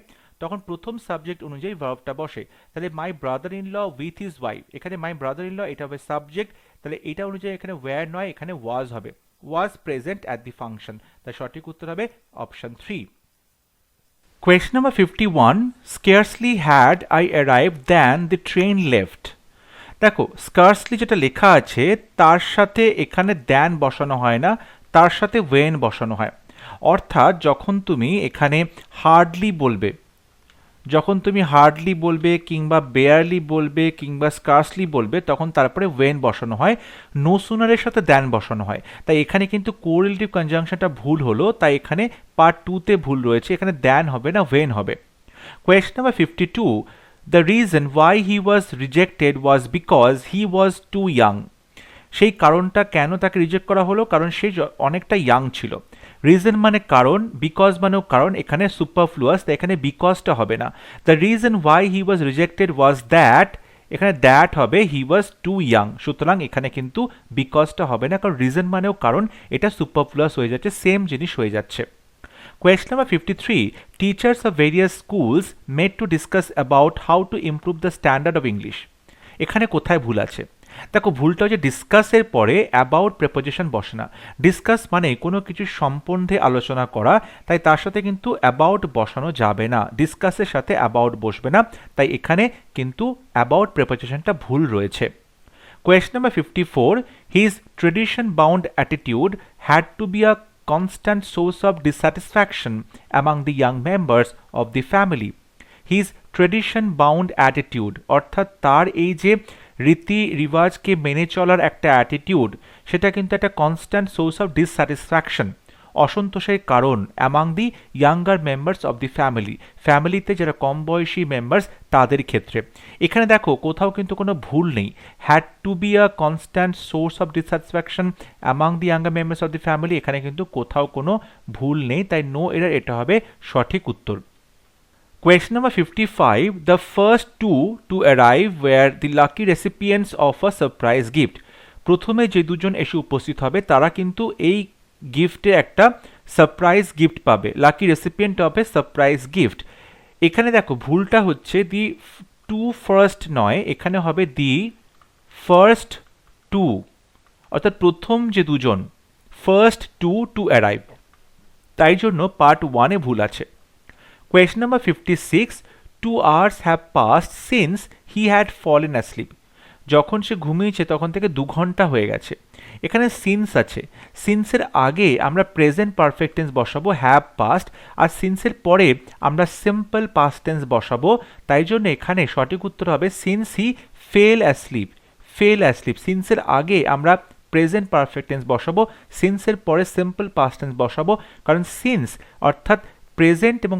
A: তখন প্রথম সাবজেক্ট অনুযায়ী ভার্বটা বসে। তাহলে my brother in law with his wife, এখানে মাই ব্রাদার ইন ল এটা হবে সাবজেক্ট, তাহলে এটা অনুযায়ী এখানে ওয়্যার নয়, এখানে ওয়াজ হবে, was present at the function, তাই সঠিক উত্তর হবে option 3। Question number 51. Scarcely had I arrived than the train left. দেখো স্কার্সলি যেটা লেখা আছে তার সাথে এখানে দ্যান বসানো হয় না, তার সাথে ওয়েন বসানো হয়। অর্থাৎ যখন তুমি এখানে হার্ডলি বলবে, যখন তুমি হার্ডলি বলবে কিংবা বেয়ারলি বলবে কিংবা স্কার্সলি বলবে, তখন তারপরে ওয়েন বসানো হয়, নো সুনারের সাথে দ্যান বসানো হয়। তাই এখানে কিন্তু কোরিলেটিভ কনজাংশনটা ভুল হলো, তাই এখানে পার্ট 2-তে ভুল রয়েছে, এখানে দ্যান হবে না, ওয়েন হবে। Question number 52. The reason why he was rejected was because he was too young. সেই কারণটা কেন তাকে রিজেক্ট করা হলো, কারণ সে অনেকটা ইয়াং ছিল। রিজন মানে কারণ, বিকজ মানেও কারণ, এখানে সুপারফ্লুয়াস, তাই এখানে বিকজটা হবে না। The reason why he was rejected was that, এখানে দ্যাট হবে হি ওয়াজ টু ইয়াং, সুতরাং এখানে কিন্তু বিকজটা হবে না, কারণ রিজন মানেও কারণ, এটা সুপারফ্লুয়াস হয়ে যাচ্ছে, সেম জিনিস হয়ে যাচ্ছে। Question number 53. Teachers of various schools met to discuss about how to improve the standard of English. এখানে কোথায় ভুল আছে? দেখো ভুলটা হচ্ছে ডিসকাসের পরে অ্যাবাউট প্রেপোজিশন বসে না। ডিসকাস মানে কোনো কিছু সম্বন্ধে আলোচনা করা, তাই তার সাথে কিন্তু অ্যাবাউট বসানো যাবে না, ডিসকাসের সাথে অ্যাবাউট বসবে না, তাই এখানে কিন্তু অ্যাবাউট প্রেপোজিশনটা ভুল রয়েছে। Question number 54. His tradition bound attitude had to be a constant source of dissatisfaction among the young members of the family. His tradition bound attitude, অর্থাৎ তার এই যে রীতি রিবাজকে মেনে চলার একটা অ্যাটিটিউড, সেটা কিন্তু একটা কনস্ট্যান্ট সোর্স অফ ডিসস্যাটিসফ্যাকশন, অসন্তোষের কারণ among the younger members of the family, ফ্যামিলিতে যারা কম বয়সী মেম্বার্স তাদের ক্ষেত্রে। এখানে দেখো কোথাও কিন্তু কোনো ভুল নেই, had to be a constant source of dissatisfaction among the younger members of the family, এখানে কিন্তু কোথাও কোনো ভুল নেই, তাই নো এরার, এটা হবে সঠিক উত্তর। Question number 55. The first two to arrive were the lucky recipients of a surprise gift. প্রথমে যে দুজন এসে উপস্থিত হবে তারা কিন্তু এই গিফটে একটা সারপ্রাইজ গিফট পাবে, lucky recipient of A surprise gift. এখানে দেখো ভুলটা হচ্ছে দি টু ফার্স্ট নয়, এখানে হবে দি ফার্স্ট টু, অর্থাৎ প্রথম যে দুজন, ফার্স্ট টু টু অ্যারাইভ, তাই জন্য পার্ট 1-এ ভুল আছে। Question number 56. 2 hours have passed since he had fallen asleep. যখন সে ঘুমিয়েছে তখন থেকে 2 ঘন্টা হয়ে গেছে। এখানে সিন্স আছে, সিন্সের আগে আমরা প্রেজেন্ট পারফেক্ট টেন্স বসাবো হ্যাভ পাস্ট, আর সিন্সের পরে আমরা সিম্পল পাস্ট টেন্স বসাবো, তাই জন্য এখানে সঠিক উত্তর হবে since he fell asleep, fell asleep. সিন্সের আগে আমরা প্রেজেন্ট পারফেক্ট টেন্স বসাবো, সিন্সের পরে সিম্পল পাস্ট টেন্স বসাবো, কারণ সিন্স অর্থাৎ প্রেজেন্ট এবং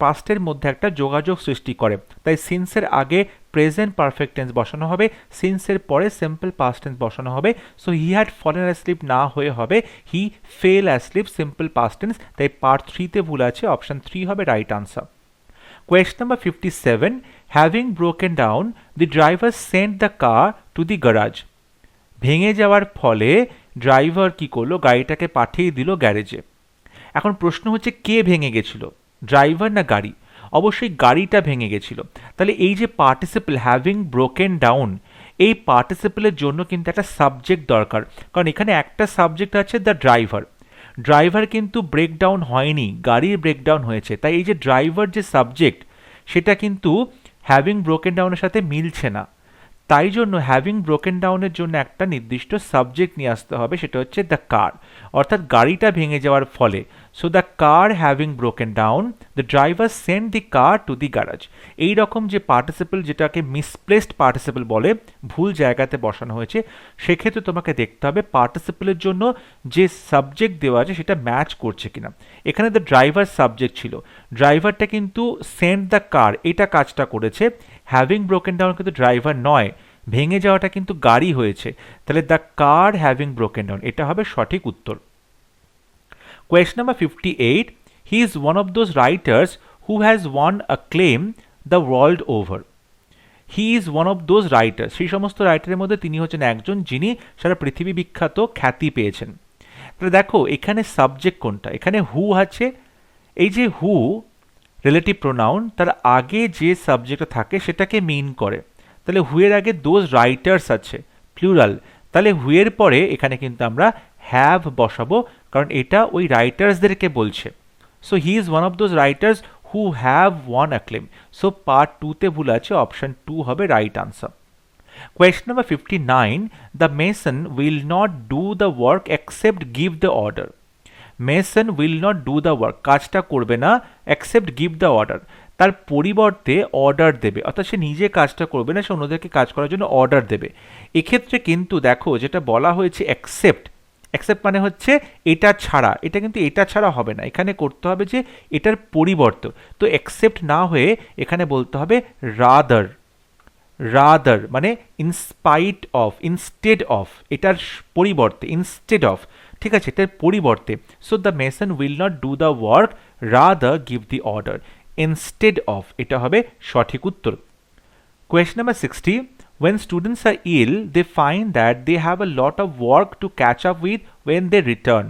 A: পাস্টের মধ্যে একটা যোগাযোগ সৃষ্টি করে, তাই সিন্সের আগে প্রেজেন্ট পারফেক্ট টেন্স বসানো হবে, সিন্সের পরে সিম্পল পাস্ট টেন্স বসানো হবে। So he had fallen asleep না হয়ে হবে he fell asleep, simple past tense, তাই পার্ট 3-তে ভুল আছে, অপশন 3 হবে right answer. Question number 57. Having broken down, the driver sent the car to the garage. ভেঙে যাওয়ার ফলে ড্রাইভার কি করলো, গাড়িটাকে পাঠিয়ে দিল গ্যারেজে। এখন প্রশ্ন হচ্ছে কে ভেঙে গেছিল, ড্রাইভার না গাড়ি? অবশ্যই গাড়িটা ভেঙে গেছিল। তাহলে এই যে পার্টিসিপল হ্যাভিং ব্রোকেন ডাউন, এই পার্টিসিপলের জন্য কিন্তু একটা সাবজেক্ট দরকার, কারণ এখানে একটা সাবজেক্ট আছে দ্য ড্রাইভার, ড্রাইভার কিন্তু ব্রেকডাউন হয়নি, গাড়ির ব্রেকডাউন হয়েছে, তাই এই যে ড্রাইভার যে সাবজেক্ট সেটা কিন্তু হ্যাভিং ব্রোকেন ডাউনের সাথে মিলছে না, তাই জন্য হ্যাভিং ব্রোকেন ডাউনের জন্য একটা নির্দিষ্ট সাবজেক্ট নিয়ে আসতে হবে, সেটা হচ্ছে দ্য কার, অর্থাৎ গাড়িটা ভেঙে যাওয়ার ফলে। So the car having broken down, the driver send the car to the garage. এইরকম যে পার্টিসিপল যেটাকে মিসপ্লেসড পার্টিসিপল বলে, ভুল জায়গাতে বসানো হয়েছে, সেক্ষেত্রে তোমাকে দেখতে হবে পার্টিসিপলের জন্য যে সাবজেক্ট দেওয়া আছে সেটা ম্যাচ করছে কিনা। এখানে দ্য ড্রাইভার সাবজেক্ট ছিল, ড্রাইভারটা কিন্তু সেন্ড দ্য কার এটা কাজটা করেছে, হ্যাভিং ব্রোকেন ডাউন কিন্তু ড্রাইভার নয়, ভেঙে যাওয়াটা কিন্তু গাড়ি হয়েছে, তাহলে the car having broken down এটা হবে সঠিক উত্তর। Question number 58, he is one of those writers who has won a claim the world over. He is one of those writer, সেই সমস্ত রাইটারের মধ্যে তিনি হচ্ছেন একজন যিনি সারা পৃথিবী বিখ্যাত খ্যাতি পেয়েছেন। তাহলে দেখো এখানে সাবজেক্ট কোনটা, এখানে হু আছে, এই যে হু রিলেটিভ প্রোনাউন, তার আগে যে সাবজেক্টটা থাকে সেটাকে মিন করে, তাহলে হুয়ের আগে দোজ রাইটার্স আছে প্লুরাল, তাহলে হুয়ের পরে এখানে কিন্তু আমরা হ্যাভ বসাবো, কারণ এটা ওই রাইটার্সদেরকে বলছে। So he is one of those writers who have won acclaim. So part 2 তে ভুল আছে, অপশন 2 হবে right answer. Question number 59, the mason will not do the work except give the order. Mason will not do the work, কাজটা করবে না, except give the order, তার পরিবর্তে order দেবে, অর্থাৎ সে নিজে কাজটা করবে না, সে অন্যদেরকে কাজ করার জন্য অর্ডার দেবে। এক্ষেত্রে কিন্তু দেখো যেটা বলা হয়েছে except, except মানে হচ্ছে এটা ছাড়া, এটা কিন্তু এটা ছাড়া হবে না, এখানে করতে হবে যে এটার পরিবর্তে, তো except না হয়ে এখানে বলতে হবে rather, রাদার মানে ইনস্পাইট অফ, ইনস্টেড অফ, এটার পরিবর্তে, ইনস্টেড অফ, ঠিক আছে, এটার পরিবর্তে। So the Mason will not do the work, rather give the order, instead of এটা হবে সঠিক উত্তর। Question number 60, when students are ill they find that they have a lot of work to catch up with when they return.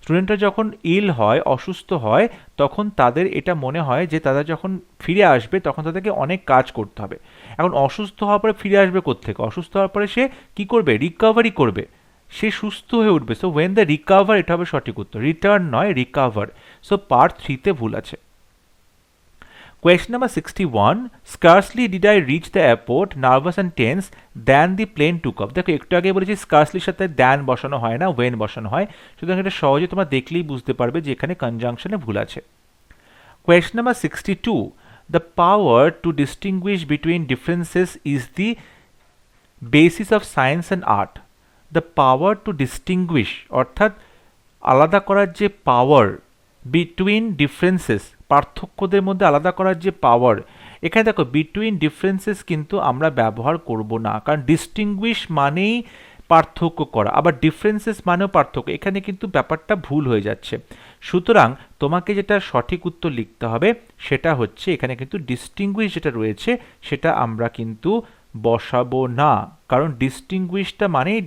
A: স্টুডেন্টরা যখন ইল হয়, অসুস্থ হয়, তখন তাদের এটা মনে হয় যে তারা যখন ফিরে আসবে তখন তাদেরকে অনেক কাজ করতে হবে। এখন অসুস্থ হওয়ার পরে ফিরে আসবে কোত্থেকে, অসুস্থ হওয়ার পরে সে কি করবে, রিকভারি করবে, সে সুস্থ হয়ে উঠবে। সো ওয়েন দ্য রিকভার এটা হবে সঠিক উত্তর, রিটার্ন নয় রিকভার। সো পার্ট 3 তে ভুল আছে। Question number 61, scarcely did I reach the airport, nervous and tense, then the plane took off. দেখো একটু আগে বলেছি স্কার্সলির সাথে দ্যান বসানো হয় না, ওয়েন বসানো হয়, সুতরাং এটা সহজে তোমরা দেখলেই বুঝতে পারবে যে এখানে কনজাংশনে ভুল আছে। Question number 62, the power to distinguish between differences is the basis of science and art. The power to distinguish অর্থাৎ আলাদা করার যে পাওয়ার, বিটুইন ডিফারেন্সেস পার্থক্যদের মধ্যে আলাদা করার যে পাওয়ার, এখানে দেখো বিটুইন ডিফারেন্সেস কিন্তু আমরা ব্যবহার করব না, কারণ ডিস্টিংগুইশ মানেই পার্থক্য করা, আবার ডিফারেন্সেস মানেও পার্থক্য, এখানে কিন্তু ব্যাপারটা ভুল হয়ে যাচ্ছে। সুতরাং তোমাকে যেটা সঠিক উত্তর লিখতে হবে সেটা হচ্ছে এখানে কিন্তু ডিস্টিংগুইশ যেটা রয়েছে সেটা আমরা কিন্তু বসাবো না, কারণ ডিস্টিংগুইশটা মানেই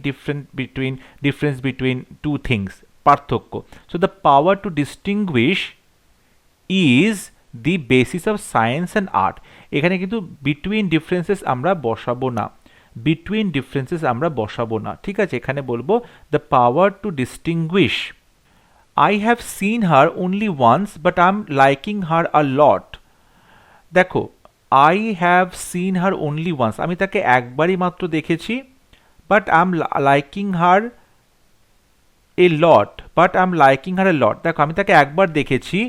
A: ডিফারেন্স বিটুইন টু থিংস, পার্থক্য। So the power to distinguish is the basis of science and art, এখানে কিন্তু বিটুইন ডিফারেন্সেস আমরা বসাবো না, বিটুইন ডিফারেন্সেস আমরা বসাবো না, ঠিক আছে, এখানে বলবো the power to distinguish. I have seen her only once but I am liking her a lot. দেখো I have seen her only once, আমি তাকে একবারই মাত্র দেখেছি, but I am liking her a lot, but I am liking her a lot, দেখো আমি তাকে একবার দেখেছি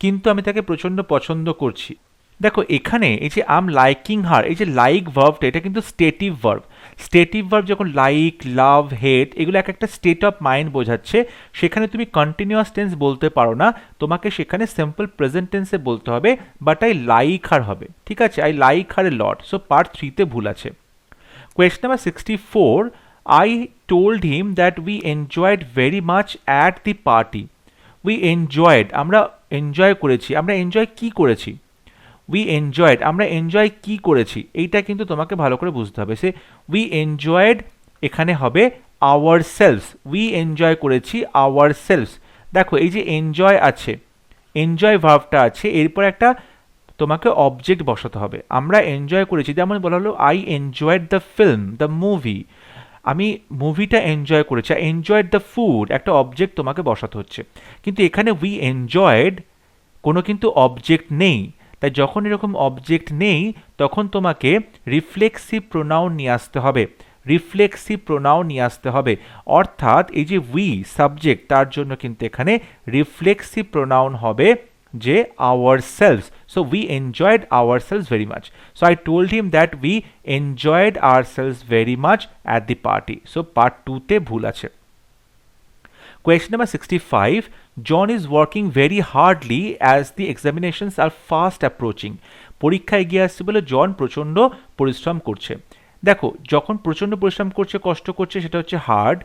A: কিন্তু আমি তাকে প্রচণ্ড পছন্দ করছি। দেখো এখানে এই যে আম লাইকিং হার, এই যে লাইক ভার্বটা এটা কিন্তু স্টেটিভ ভার্ব, স্টেটিভ ভার্ব যখন লাইক, লাভ, হেট এগুলো এক একটা স্টেট অফ মাইন্ড বোঝাচ্ছে, সেখানে তুমি কন্টিনিউয়াস টেন্স বলতে পারো না, তোমাকে সেখানে সিম্পল প্রেজেন্ট টেন্সে বলতে হবে, বাট আই লাইক হার হবে, ঠিক আছে, I like her a lot. So part 3 তে ভুল আছে। Question number 64, I told him that we enjoyed very much at the party. We enjoyed, আমরা এনজয় করেছি, আমরা এনজয় কি করেছি, উই এনজয়েড আমরা এনজয় কি করেছি, এইটা কিন্তু তোমাকে ভালো করে বুঝতে হবে। সে উই এনজয়েড এখানে হবে আওয়ার সেলস, উই এনজয় করেছি আওয়ার সেলস। দেখো এই যে এনজয় আছে, এনজয় ভার্বটা আছে, এরপর একটা তোমাকে অবজেক্ট বসাতে হবে, আমরা এনজয় করেছি, যেমন বলা হলো I enjoyed the film, the movie, আমি মুভিটা এনজয় করেছি, এনজয়েড দ্য ফুড, একটা অবজেক্ট তোমাকে বসাতে হচ্ছে, কিন্তু এখানে উই এনজয়েড কোনো কিন্তু অবজেক্ট নেই, তাই যখন এরকম অবজেক্ট নেই তখন তোমাকে রিফ্লেক্সিভ প্রোনাউন নিয়ে আসতে হবে, রিফ্লেক্সিভ প্রোনাউন নিয়ে আসতে হবে, অর্থাৎ এই যে উই সাবজেক্ট তার জন্য কিন্তু এখানে রিফ্লেক্সিভ প্রোনাউন হবে যে ourselves. So we enjoyed ourselves very much, so I told him that we enjoyed ourselves very much at the party. So part 2 তে ভুল আছে। Question number 65. John is working very hardly as the examinations are fast approaching. পরীক্ষা এগিয়ে আসছে বলে জন প্রচণ্ড পরিশ্রম করছে। দেখো, যখন প্রচণ্ড পরিশ্রম করছে, কষ্ট করছে, সেটা হচ্ছে হার্ড।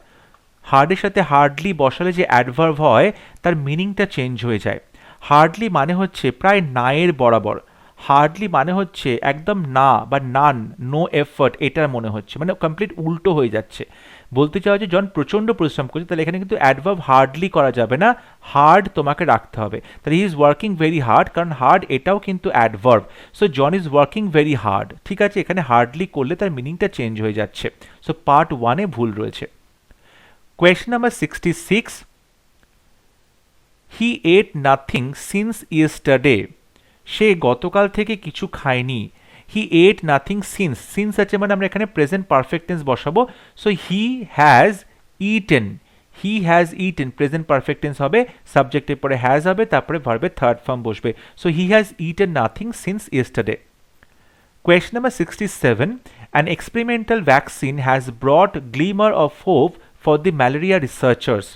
A: হার্ডের সাথে হার্ডলি বসালে যে অ্যাডভার্ব হয় তার মিনিংটা চেঞ্জ হয়ে যায়। হার্ডলি মানে হচ্ছে প্রায় নায়ের বরাবর, হার্ডলি মানে হচ্ছে একদম না বা নান, নো এফর্ট, এটার মনে হচ্ছে, মানে কমপ্লিট উল্টো হয়ে যাচ্ছে। বলতে চাও যে জন প্রচণ্ড পরিশ্রম করছে, তাহলে এখানে কিন্তু অ্যাডভার্ব হার্ডলি করা যাবে না, হার্ড তোমাকে রাখতে হবে। তাহলে he is working very hard, কারণ হার্ড এটাও কিন্তু adverb. So John is working very hard, ঠিক আছে, এখানে হার্ডলি করলে তার মিনিংটা চেঞ্জ হয়ে যাচ্ছে। সো পার্ট 1-এ ভুল রয়েছে। Question number 66. He ate nothing since yesterday. সে গতকাল থেকে কিছু খায়নি। He ate nothing since. Since আছে মানে আমরা এখানে প্রেজেন্ট পারফেক্ট টেন্স বসাবো। So he has eaten. He has eaten. Present perfect tense হবে, সাবজেক্টের পরে has হবে, তারপরে ভার্বের থার্ড ফর্ম বসবে। So he has eaten nothing since yesterday. Question number 67. An experimental vaccine has brought glimmer of hope for the malaria researchers.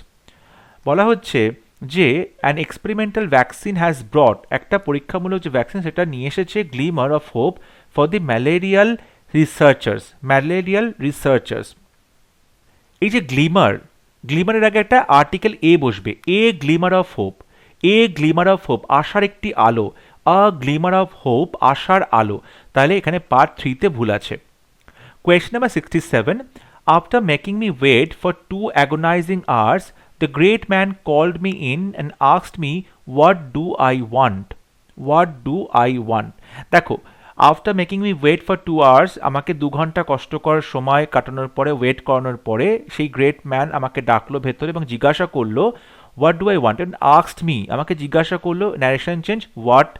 A: বলা হচ্ছে যে an experimental vaccine has brought, একটা পরীক্ষামূলক যে ভ্যাকসিন সেটা নিয়ে এসেছে glimmer of hope for the malarial researchers. এই যে গ্লিমার, গ্লিমারের আগে একটা আর্টিকেল এ বসবে, a glimmer of hope, a glimmer of hope, আশার একটি আলো, আ গ্লিমার অফ হোপ, আশার আলো। তাহলে এখানে পার্ট 3-তে ভুল আছে। Question number 67. After making me wait for 2 agonizing hours, the great man called me in and asked me, what do I want? What do I want? দেখো, after making me wait for 2 hours, আমাকে 2 ঘন্টা কষ্টকর সময় কাটানোর পরে, wait করানোর পরে, সেই গ্রেট ম্যান আমাকে ডাকলো ভেতরে এবং জিজ্ঞাসা করলো what do I want, and asked me, আমাকে জিজ্ঞাসা করলো, ন্যারেশন চেঞ্জ, হোয়াট।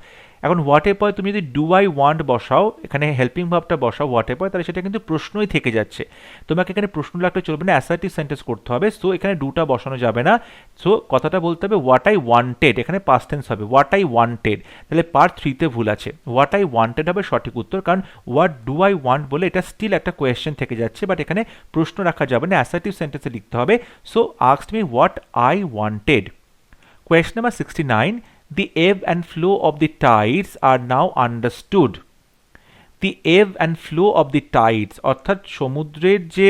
A: এখন হোয়াটের পরে তুমি যদি ডু আই ওয়ান্ট বসাও, এখানে হেল্পিং ভাবটা বসাও হোয়াটের পরে, তাহলে সেটা কিন্তু প্রশ্নই থেকে যাচ্ছে। তোমাকে এখানে প্রশ্ন লাগলে চলবে না, অ্যাসার্টিভ সেন্টেন্স করতে হবে। সো এখানে ডুটা বসানো যাবে না। সো কথাটা বলতে হবে হোয়াট আই ওয়ান্টেড, এখানে পাস্ট টেন্স হবে, হোয়াট আই ওয়ান্টেড। তাহলে পার্ট 3-তে ভুল আছে, হোয়াট আই ওয়ান্টেড হবে সঠিক উত্তর, কারণ হোয়াট ডু আই ওয়ান্ট বলে এটা স্টিল একটা কোয়েশ্চেন থেকে যাচ্ছে, বাট এখানে প্রশ্ন রাখা যাবে না, অ্যাসার্টিভ সেন্টেন্সে লিখতে হবে। So asked me what I wanted. Question number 69. The ebb and flow of the tides are now understood. The ebb and flow of the tides, অর্থাৎ সমুদ্রের যে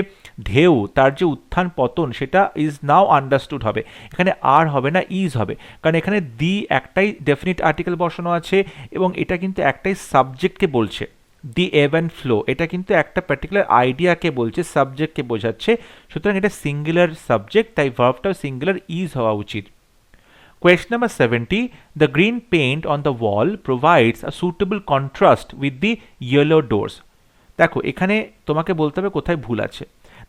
A: ঢেউ, তার যে উত্থান পতন, সেটা ইজ নাও আন্ডারস্টুড হবে। এখানে আর হবে না, ইজ হবে, কারণ এখানে দি একটাই ডেফিনিট আর্টিকেল বসানো আছে এবং এটা কিন্তু একটাই সাবজেক্টকে বলছে। দি এব অ্যান্ড ফ্লো, এটা কিন্তু একটা পার্টিকুলার আইডিয়াকে বলছে, সাবজেক্টকে বোঝাচ্ছে, সুতরাং এটা সিঙ্গুলার সাবজেক্ট, তাই ভার্বটাও সিঙ্গুলার ইজ হওয়া উচিত। Question number 70. The green paint on the wall provides a suitable contrast with the yellow doors. দেখো, এখানে তোমাকে বলতে হবে কোথায় ভুল আছে।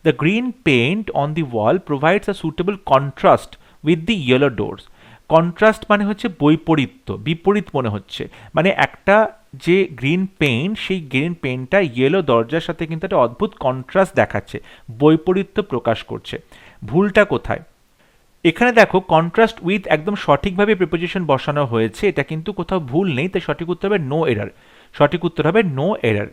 A: The green paint on the wall provides a suitable contrast with the yellow doors. Contrast মানে হচ্ছে বৈপরীত্য, বিপরীত মনে হচ্ছে, মানে একটা যে গ্রিন পেইন্ট, সেই গ্রিন পেইন্টটা ইয়েলো দরজার সাথে কিন্তু একটা অদ্ভুত কন্ট্রাস্ট দেখাচ্ছে, বৈপরীত্য প্রকাশ করছে। ভুলটা কোথায়? এখানে দেখো, কন্ট্রাস্ট উইথ একদম সঠিকভাবে প্রিপোজিশন বসানো হয়েছে, এটা কিন্তু কোথাও ভুল নেই, তাই সঠিক উত্তর হবে নো এরার। সঠিক উত্তর হবে no error.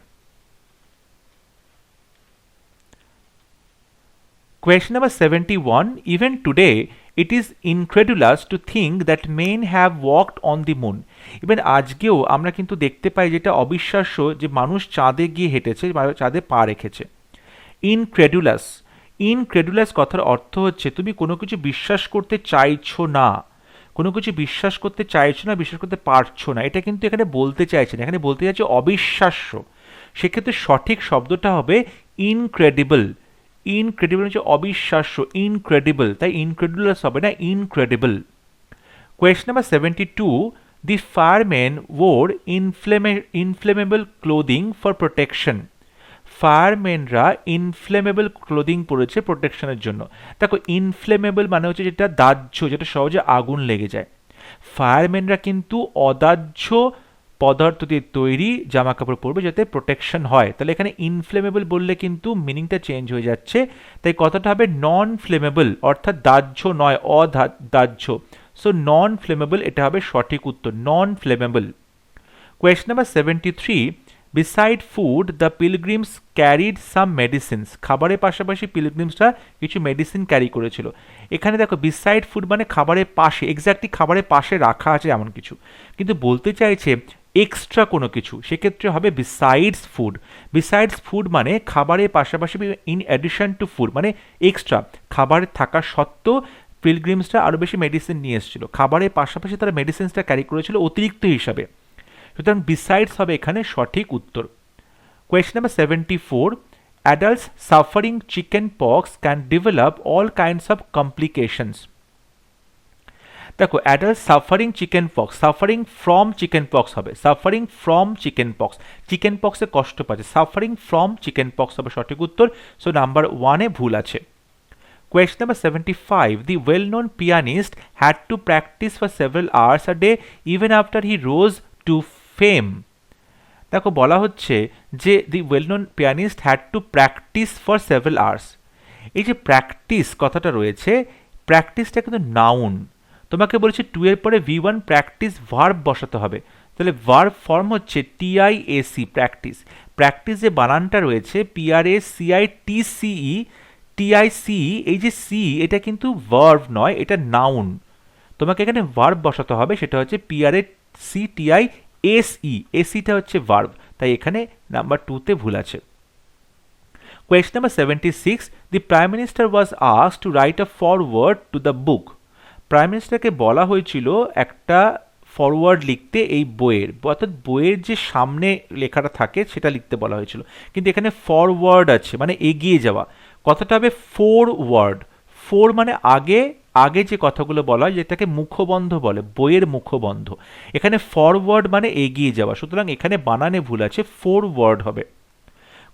A: Question number 71. Even today, it is incredulous to think that men have walked on the moon. Even আজকেও আমরা কিন্তু দেখতে পাই যেটা অবিশ্বাস্য যে মানুষ চাঁদে গিয়ে হেঁটেছে, চাঁদে পা রেখেছে। ইনক্রেডুলাস, ইনক্রেডুলাস কথার অর্থ হচ্ছে তুমি কোনো কিছু বিশ্বাস করতে চাইছো না, কোনো কিছু বিশ্বাস করতে চাইছো না, বিশ্বাস করতে পারছো না, এটা কিন্তু এখানে বলতে চাইছে না, এখানে বলতে চাইছে অবিশ্বাস্য। সেক্ষেত্রে সঠিক শব্দটা হবে ইনক্রেডিবল। ইনক্রেডিবল হচ্ছে অবিশ্বাস্য, ইনক্রেডিবল, তাই ইনক্রেডুলাস হবে না, incredible. Question number 72. The firemen wore inflammable clothing for protection. ফায়ারম্যানরা ইনফ্লেমেবল ক্লোদিং পরেছে প্রোটেকশনের জন্য। দেখো, ইনফ্লেমেবল মানে হচ্ছে যেটা দাহ্য, যেটা সহজে আগুন লেগে যায়। ফায়ারম্যানরা কিন্তু অদাহ্য পদার্থ দিয়ে তৈরি জামা কাপড় পরবে যাতে প্রোটেকশন হয়। তাহলে এখানে ইনফ্লেমেবল বললে কিন্তু মিনিংটা চেঞ্জ হয়ে যাচ্ছে, তাই কথাটা হবে নন ফ্লেমেবল, অর্থাৎ দাহ্য নয়, অদাহ্য। সো নন ফ্লেমেবল এটা হবে সঠিক উত্তর, non flammable. Question number 73. Beside food the pilgrims carried some medicines, খাবারের পাশাপাশি পিলগ্রিমসরা কিছু মেডিসিন ক্যারি করেছিল। এখানে দেখো বিসাইড ফুড মানে খাবারের পাশে, এক্স্যাক্টলি খাবারের পাশে রাখা আছে এমন কিছু, কিন্তু বলতে চাইছে এক্সট্রা কোনো কিছু, সেক্ষেত্রে হবে বিসাইডস ফুড। বিসাইডস ফুড মানে খাবারের পাশাপাশি, ইন অ্যাডিশন টু ফুড মানে এক্সট্রা, খাবার থাকা সত্ত্বেও পিলগ্রিমসরা আরও বেশি মেডিসিন নিয়ে এসেছিল, খাবারের পাশাপাশি তারা মেডিসিনসটা ক্যারি করেছিল অতিরিক্ত হিসাবে, সুতরাং বিসাইডস হবে এখানে সঠিক উত্তর। Question number 74, adults suffering chicken pox can develop all kinds of complications. দেখো adult suffering chicken pox, suffering from chicken pox হবে, suffering from chicken pox, chicken পক্সে কষ্ট পাচ্ছে, সাফারিং ফ্রম চিকেন পক্স হবে সঠিক উত্তর। সো নাম্বার 1-এ ভুল আছে। Question number 75. The well-known pianist had to practice for several hours a day even after he rose to fame. দেখো বলা হচ্ছে যে the well-known pianist had to practice for several hours. এই যে প্র্যাকটিস কথাটা রয়েছে, প্র্যাকটিসটা কিন্তু নাউন, তোমাকে বলেছে টু এর পরে V1 প্র্যাকটিস ভার্ব বসাতে হবে, তাহলে ভার্ব ফর্ম হচ্ছে TIAC প্র্যাকটিস। প্র্যাকটিস যে বানানটা রয়েছে PRACITCE TIC, এই যে সি এটা কিন্তু ভার্ব নয়, এটা নাউন, তোমাকে এখানে ভার্ব বসাতে হবে, সেটা হচ্ছে PRACTISE, এসিটা হচ্ছে ভার্ব, তাই এখানে নাম্বার 2-তে ভুল আছে। Question number 76. The Prime Minister was asked to write a foreword to the book. Prime মিনিস্টারকে বলা হয়েছিল একটা ফরওয়ার্ড লিখতে এই বইয়ের, অর্থাৎ বইয়ের যে সামনে লেখাটা থাকে সেটা লিখতে বলা হয়েছিল, কিন্তু এখানে ফরওয়ার্ড আছে মানে এগিয়ে যাওয়া, কথাটা হবে ফোরওয়ার্ড। ফোর মানে আগে, আগে যে কথাগুলো বলা হয় যেটাকে মুখবন্ধ বলে, বইয়ের মুখবন্ধ, এখানে ফরওয়ার্ড মানে এগিয়ে যাওয়া, সুতরাং এখানে বানানে ভুল আছে, ফোরওয়ার্ড হবে।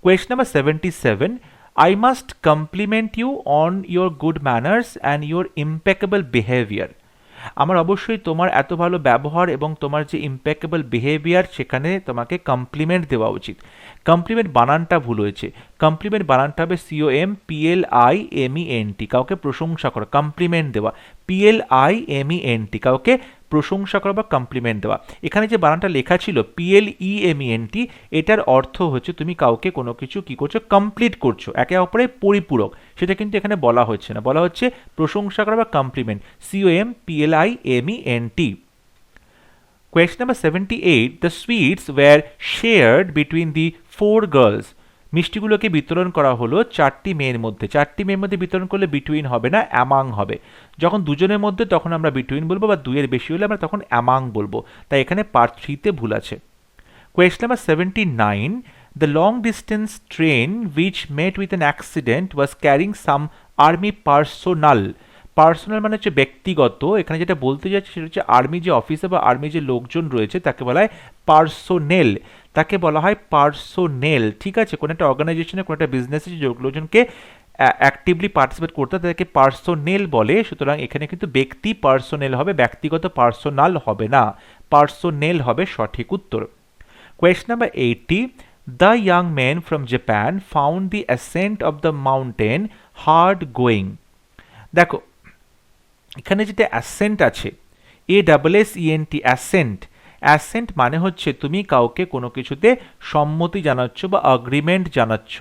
A: Question number 77. I must compliment you on your good manners and your impeccable behavior. আমার অবশ্যই তোমার এত ভালো ব্যবহার এবং তোমার যে ইম্প্যাকেবল বিহেভিয়ার সেখানে তোমাকে কমপ্লিমেন্ট দেওয়া উচিত। কমপ্লিমেন্ট বানানটা ভুল হয়েছে, কমপ্লিমেন্ট বানানটা হবে COMPLIMENT, কাউকে প্রশংসা করা, কমপ্লিমেন্ট দেওয়া PLIMENT, কাউকে প্রশংসা করা বা কমপ্লিমেন্ট দেওয়া। এখানে যে বানানটা লেখা ছিল PLEMENT, এটার অর্থ হচ্ছে তুমি কাউকে কোনো কিছু কি করছো, কমপ্লিট করছো, একে অপরের পরিপূরক, সেটা কিন্তু এখানে বলা হচ্ছে না, বলা হচ্ছে প্রশংসা করা বা complement, COMPLIMENT। Question number 78. The sweets were shared between the 4 girls. মিষ্টিগুলোকে বিতরণ করা হলো 4টি মেয়ের মধ্যে, 4টি মেয়ের মধ্যে বিতরণ করলে বিটুইন হবে না, অ্যামাং হবে। যখন দুজনের মধ্যে তখন আমরা বিটুইন বলবো, বা দুইয়ের বেশি হলে আমরা তখন অ্যামাং বলবো, তাই এখানে পার্ট 3-তে ভুল আছে। Question number 79. The long distance train which met with an accident was carrying some army personnel. Personal মানে হচ্ছে ব্যক্তিগত, এখানে যেটা বলতে যাচ্ছে সেটা হচ্ছে আর্মি যে অফিসার বা আর্মি যে লোকজন রয়েছে তাকে বলা হয় পার্সোনেল, তাকে বলা হয় পার্সোনেল, ঠিক আছে। কোনো একটা অর্গানাইজেশনে, কোনো একটা বিজনেসে যে লোকজনকে অ্যাক্টিভলি পার্টিসিপেট করতে তাদেরকে পার্সোনেল বলে, সুতরাং এখানে কিন্তু ব্যক্তি পার্সোনেল হবে, ব্যক্তিগত পার্সোনাল হবে না, পার্সোনেল হবে সঠিক উত্তর। Question number 80. The young man from Japan found the ascent of the mountain hard going. দেখো এখানে যেটা অ্যাসেন্ট আছে, ASSENT, অ্যাসেন্ট, অ্যাসেন্ট মানে হচ্ছে তুমি কাউকে কোনো কিছুতে সম্মতি জানাচ্ছ বা অ্যাগ্রিমেন্ট জানাচ্ছ,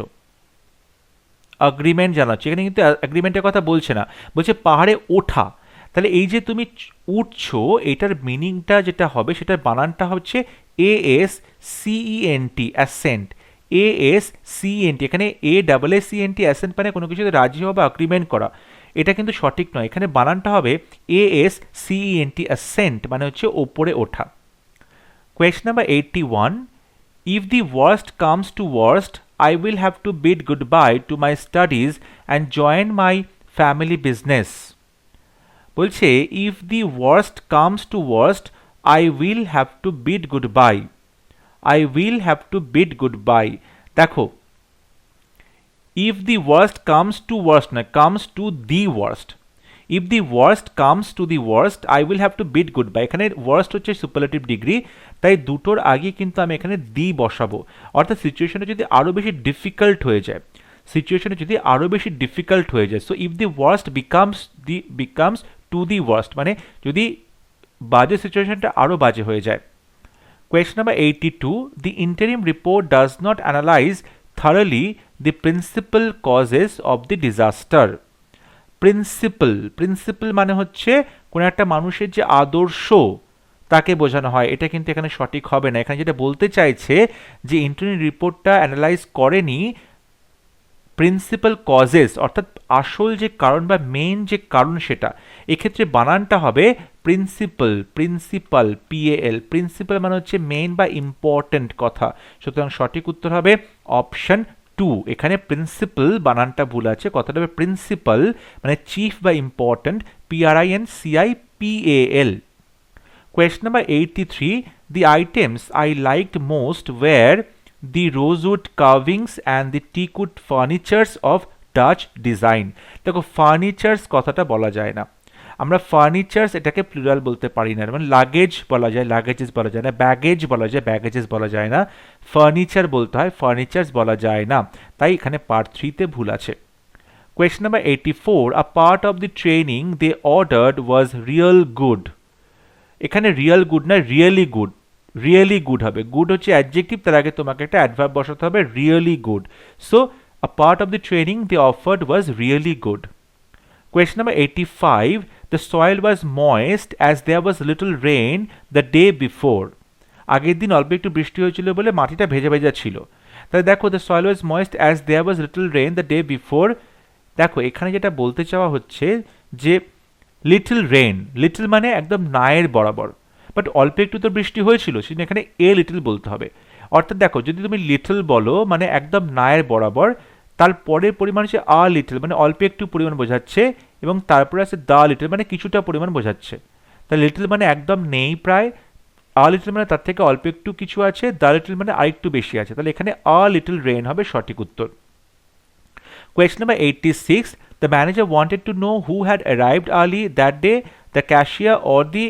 A: অ্যাগ্রিমেন্ট জানাচ্ছ, এখানে কিন্তু অ্যাগ্রিমেন্টের কথা বলছে না, বলছে পাহাড়ে ওঠা, তাহলে এই যে তুমি উঠছো এটার মিনিংটা যেটা হবে সেটার বানানটা হচ্ছে ASCENT, অ্যাসেন্ট, ASCENT, এখানে ASSENT অ্যাসেন্ট মানে কোনো কিছুতে রাজি হওয়া বা অ্যাগ্রিমেন্ট করা, এটা কিন্তু সঠিক নয়, এখানে বানানটা হবে ASCENT, অ্যাসেন্ট মানে হচ্ছে ওপরে ওঠা। Question number 81. If the worst comes to worst, I will have to bid goodbye to my studies and join my family business. বলছে if the worst comes to worst, I will have to bid goodbye, I will have to bid goodbye. দেখো if the worst comes to worst না, comes to the worst, if the worst comes to the worst, I will have to bid goodbye, এখানে worst হচ্ছে superlative degree, তাই দুটোর আগে কিন্তু আমি এখানে দি বসাবো, অর্থাৎ সিচুয়েশনটা যদি আরও বেশি ডিফিকাল্ট হয়ে যায়, সিচুয়েশনে যদি আরও বেশি ডিফিকাল্ট হয়ে যায়, so if the worst becomes to the worst মানে যদি বাজে সিচুয়েশনটা আরও বাজে হয়ে যায়। Question number 82. The interim report does not analyze thoroughly the principal causes of the disaster. Principal মানে হচ্ছে কোন একটা মানুষের যে আদর্শ তাকে বোঝানো হয়, এটা কিন্তু এখানে সঠিক হবে না। এখানে যেটা বলতে চাইছে যে ইন্টারিম রিপোর্টটা অ্যানালাইজ করেনি প্রিন্সিপাল কজেস, অর্থাৎ আসল যে কারণ বা মেইন যে কারণ সেটা। এক্ষেত্রে বানানটা হবে প্রিন্সিপাল PAL। প্রিন্সিপাল মানে হচ্ছে মেইন বা ইম্পর্টেন্ট কথা, সুতরাং সঠিক উত্তর হবে অপশন 2। এখানে প্রিন্সিপাল বানানটা ভুল আছে, কথাটা হবে প্রিন্সিপাল মানে চিফ বা important, PRINCIPAL। Question number 83. The items I liked most were the rosewood carvings and the teakwood furnitures of Dutch design. দেখো ফার্নিচার্স কথাটা বলা যায় না, আমরা ফার্নিচার্স এটাকে প্লুরাল বলতে পারি না, মানে লাগেজ বলা যায়, লাগেজেস বলা যায় না, ব্যাগেজ বলা যায়, ব্যাগেজেস বলা যায় না, ফার্নিচার বলতে হয়, ফার্নিচার্স বলা যায় না, তাই এখানে পার্ট 3-তে ভুল আছে। Question number 84. A part of the training they ordered was real good. এখানে রিয়েল গুড না, রিয়েলি গুড হবে। গুড হচ্ছে অ্যাডজেক্টিভ, তার আগে তোমাকে একটা অ্যাডভার্ব বসাতে হবে, really good. So a part of the training they offered was really good. Question number 85. The soil was moist as there was little rain the day before. আগের দিন অল্প একটু বৃষ্টি হয়েছিল বলে মাটিটা ভেজা ভেজা ছিল। তাহলে দেখো the soil was moist as there was little rain the day before. দেখো এখানে যেটা বলতে চাওয়া হচ্ছে যে লিটল রেইন, লিটল মানে একদম নায়ের বরাবর, বাট অল্প একটু তো বৃষ্টি হয়েছিল, সেটা এখানে লিটল বলতে হবে। অর্থাৎ দেখো যদি তুমি লিটল বলো মানে একদম নায়ের বরাবর, তারপরের পরিমাণ হচ্ছে লিটল মানে অল্প একটু পরিমাণ বোঝাচ্ছে, এবং তারপরে আছে দ্য লিটল মানে কিছুটা পরিমাণ বোঝাচ্ছে। তাহলে লিটল মানে একদম নেই প্রায়, লিটল মানে তার থেকে অল্প একটু কিছু আছে, দ্য লিটল মানে আরেকটু বেশি আছে, তাহলে এখানে লিটল রেইন হবে সঠিক উত্তর। Question number 86. The manager wanted to know who had arrived early that day, the cashier or the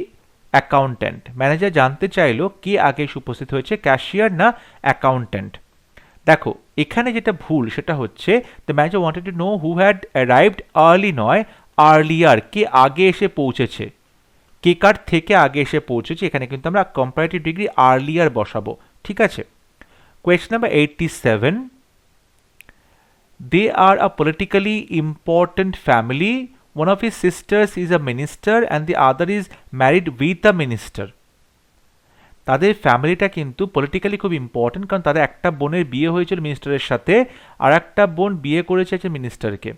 A: accountant. Manager জানতে চাইলো কে আগে উপস্থিত হয়েছে, ক্যাশিয়ার না অ্যাকাউন্ট্যান্ট। দেখো এখানে যেটা ভুল সেটা হচ্ছে the manager wanted to know who had arrived early নয়, আর্লিয়ার, কে আগে এসে পৌঁছেছে, কে কার থেকে আগে এসে পৌঁছেছে। এখানে কিন্তু আমরা কম্পারেটিভ ডিগ্রি আর্লিয়ার বসাবো, ঠিক আছে। Question number 87. They are a politically important family. One of his sisters is a minister and the other is married with a minister. তাদের ফ্যামিলিটা কিন্তু পলিটিক্যালি খুব ইম্পর্টেন্ট, কারণ তাদের একটা বোনের বিয়ে হয়েছিল মিনিস্টারের সাথে, আর একটা বোন বিয়ে করেছে মিনিস্টারকে।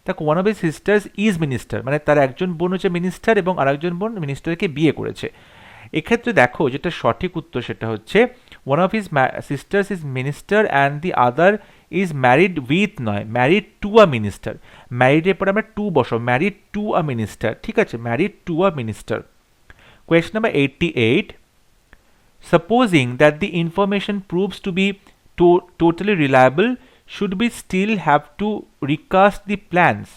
A: দেখো one of his sisters is minister, মানে তার একজন বোন হচ্ছে মিনিস্টার এবং আরেকজন বোন মিনিস্টারকে বিয়ে করেছে। এক্ষেত্রে দেখো যেটা সঠিক উত্তর সেটা হচ্ছে one of his sisters is minister and the other is married with নয়, ম্যারিড টু আ মিনিস্টার। ম্যারিডের পরে আমরা টু বসাবো, ম্যারিড টু আ মিনিস্টার, ঠিক আছে, married to a minister. Question number 88. Supposing that the information proves to be totally reliable, should we still have to recast the plans?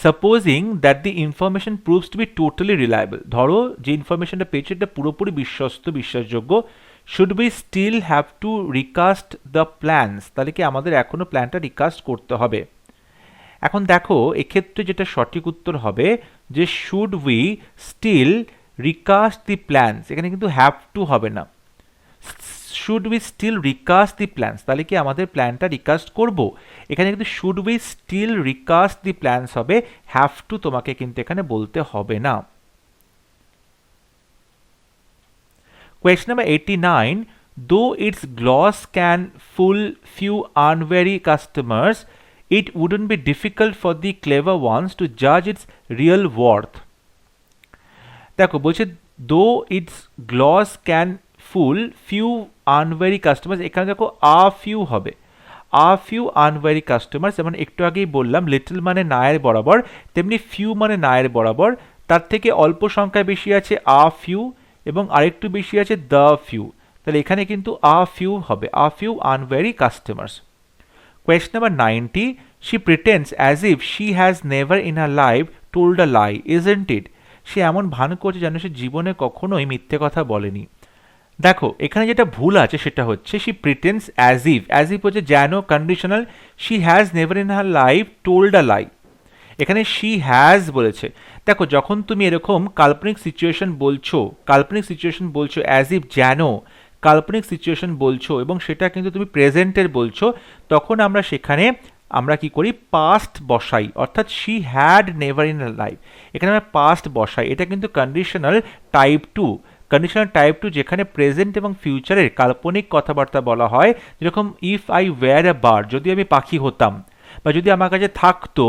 A: Supposing that the information proves to be totally reliable, ধরো যে ইনফরমেশনটা পেয়েছে এটা পুরোপুরি বিশ্বাসযোগ্য, should we still have to recast the plans? তাহলে কি আমাদের এখনো প্ল্যানটা রিকাস্ট করতে হবে? এখন দেখো এক্ষেত্রে যেটা সঠিক উত্তর হবে যে should we still recast the plans, এখানে কিন্তু have to হবে না, should we still recast the plans, তাহলে কি আমাদের প্ল্যানটা রিকাস্ট করব? এখানে কিন্তু should we still recast the plans হবে, have to তোমাকে কিন্তু এখানে বলতে হবে না। Question number 89. Though its gloss can fool few unwary customers, it wouldn't be difficult for the clever ones to judge its real worth. দেখো বলছে though its gloss can fool few unwary customers, এখানে দেখো few হবে, few unwary customers, যেমন একটু আগেই বললাম little মানে নায়ের বরাবর, তেমনি ফিউ মানে নায়ের বরাবর, তার থেকে অল্প সংখ্যায় বেশি আছে ফিউ এবং আরেকটু বেশি আছে দ্য ফিউ, তাহলে এখানে কিন্তু ফিউ হবে, few unwary customers. Question number 90. She pretends as if she has never in her life told a lie, isn't it? সে এমন ভান করছে যেন সে জীবনে কখনোই মিথ্যে কথা বলেনি। দেখো এখানে যেটা ভুল আছে সেটা হচ্ছে she pretends as if হচ্ছে যেন conditional, she has never in her life told a lie, এখানে শি হ্যাজ বলেছে। দেখো যখন তুমি এরকম কাল্পনিক সিচুয়েশন বলছো অ্যাজ ইফ যেন কাল্পনিক সিচুয়েশন বলছো এবং সেটা কিন্তু তুমি প্রেজেন্টের বলছো, তখন আমরা সেখানে আমরা কি করি পাস্ট বসাই, অর্থাৎ she had never in life, এখানে আমরা পাস্ট বসাই। এটা কিন্তু কন্ডিশনাল টাইপ 2। কন্ডিশনাল টাইপ 2 যেখানে প্রেজেন্ট এবং ফিউচারের কাল্পনিক কথাবার্তা বলা হয়, যেরকম if I were a bird, যদি আমি পাখি হতাম বা যদি আমার কাছে থাকতো,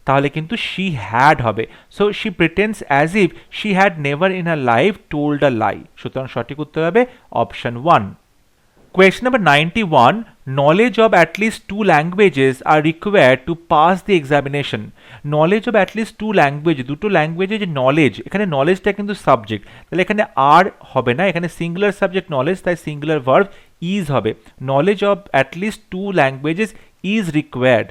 A: তাহলে কিন্তু শি হ্যাড হবে। So she pretends as if she had never in her life told a lie. সুতরাং সঠিক উত্তর হবে option 1। Question number 91. Knowledge of at least 2 languages are required to pass the examination. Knowledge of at least 2 language, দুটো ল্যাঙ্গুয়েজে যে knowledge, এখানে নলেজটা কিন্তু subject, তাহলে এখানে আর হবে না, এখানে সিঙ্গুলার সাবজেক্ট নলেজ, তাই সিঙ্গুলার ভার্ব ইজ হবে। Knowledge of at least 2 languages is required.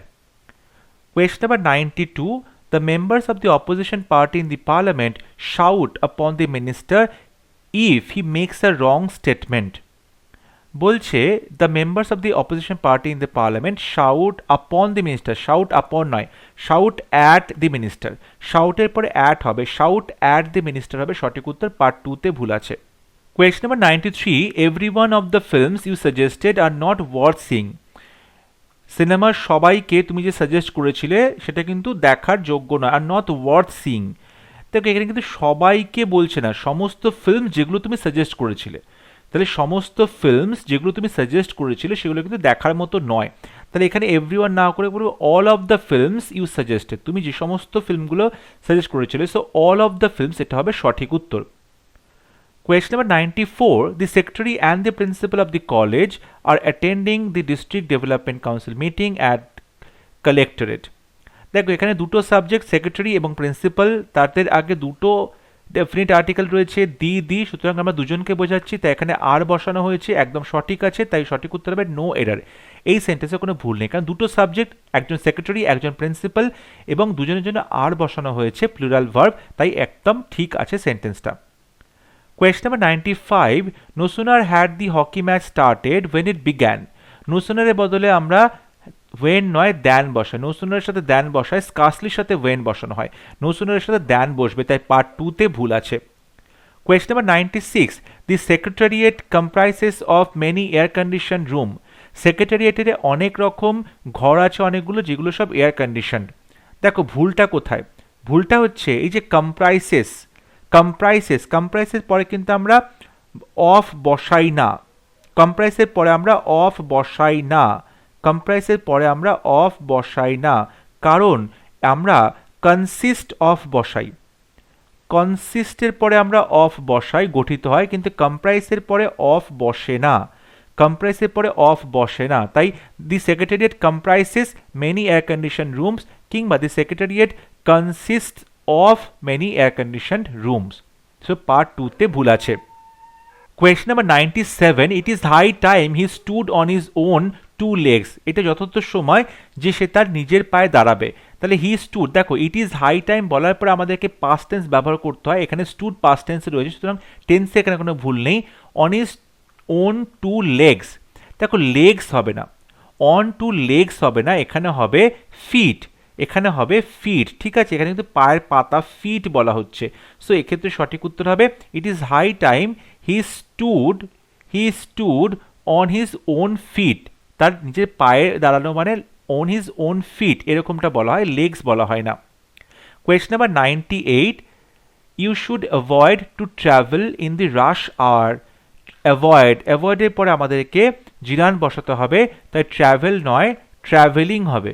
A: Question number 92. The members of the opposition party in the parliament shout upon the minister if he makes a wrong statement. বলছে the members of the opposition party in the parliament shout upon the minister, shout upon নয়, shout at the minister, শাউটের পরে at হবে, shout at the minister হবে সঠিক উত্তর। Part 2-তে ভুল আছে। Question number 93. Every one of the films you suggested are not worth seeing. সিনেমার সবাইকে তুমি যে সাজেস্ট করেছিলে সেটা কিন্তু দেখার যোগ্য নয়, আর নট ওয়ার্থ সিং। দেখো এখানে কিন্তু সবাইকে বলছে না, সমস্ত ফিল্ম যেগুলো তুমি সাজেস্ট করেছিলে, তাহলে সমস্ত ফিল্মস যেগুলো তুমি সাজেস্ট করেছিলে সেগুলো কিন্তু দেখার মতো নয়। তাহলে এখানে এভরিওয়ান না করে বলবো all of the films you suggested, তুমি যে সমস্ত ফিল্মগুলো সাজেস্ট করেছিলে, so all of the films এটা হবে সঠিক উত্তর। Question number 94. The secretary and the principal of the college are attending the district development council meeting at collectorate. দেখো এখানে দুটো সাবজেক্ট সেক্রেটারি এবং প্রিন্সিপাল, তাদের আগে দুটো ডেফিনিট আর্টিকেল রয়েছে দি, সুতরাং আমরা দুজনকে বোঝাচ্ছি, তাই এখানে আর বসানো হয়েছে, একদম সঠিক আছে, তাই সঠিক উত্তর হবে নো এরার। এই সেন্টেন্সে কোনো ভুল নেই, কারণ দুটো সাবজেক্ট, একজন সেক্রেটারি একজন প্রিন্সিপাল, এবং দুজনের জন্য আর বসানো হয়েছে প্লুরাল ভার্ব, তাই একদম ঠিক আছে সেন্টেন্সটা। Question number 95. No sooner had the hockey match started when it began. No sooner এর বদলে আমরা when নয় দ্যান বসাই, নো সুনারের সাথে দ্যান বসায়, স্কার্সলির সাথে ওয়েন বসানো হয়, নো সুনারের সাথে দ্যান বসবে, তাই পার্ট 2-তে ভুল আছে। Question number 96. The secretariat comprises of many air condition room. সেক্রেটারিয়েটের অনেক রকম ঘর আছে অনেকগুলো, যেগুলো সব এয়ার কন্ডিশন। দেখো ভুলটা কোথায়, ভুলটা হচ্ছে এই যে কম্প্রাইসেস পরে কিন্তু আমরা অফ বসাই না, কম্প্রাইসের পরে আমরা অফ বসাই না, কম্প্রাইসের পরে আমরা অফ বসাই না, কারণ আমরা কনসিস্ট অফ বসাই, কনসিস্টের পরে আমরা অফ বসাই, গঠিত হয়, কিন্তু কম্প্রাইসের পরে অফ বসে না, কম্প্রাইসের পরে অফ বসে না, তাই the secretariat comprises many air condition rooms, কিংবা the secretariat consist of many air condition rooms. So part 2-তে ভুল আছে। Question number 97. It is high time he stood on his own 2 legs. এটা যথার্থ সময় যে সে তার নিজের পায়ে দাঁড়াবে। তাহলে হি স্টুড, দেখো ইট ইজ হাই টাইম বলার পরে আমাদেরকে পাস্ট টেন্স ব্যবহার করতে হয়, এখানে স্টুড পাস্ট টেন্সে রয়েছে, সুতরাং টেন্সে এখানে কোনো ভুল নেই। অন হিজ ওন 2 legs, দেখো লেগস হবে না, অন 2 legs হবে না, এখানে হবে ফিট, এখানে হবে ফিট, ঠিক আছে, এখানে কিন্তু পায়ের পাতা ফিট বলা হচ্ছে। সো এক্ষেত্রে সঠিক উত্তর হবে it is high time he stood on his own feet, তার নিজের পায়ে দাঁড়ানো মানে অন হিজ ওন ফিট এরকমটা বলা হয়, লেগস বলা হয় না। Question number 98. You should avoid to travel in the rush hour. অ্যাভয়েডের পরে আমাদেরকে জিরান বসাতে হবে, তাই ট্রাভেল নয় ট্রাভেলিং হবে,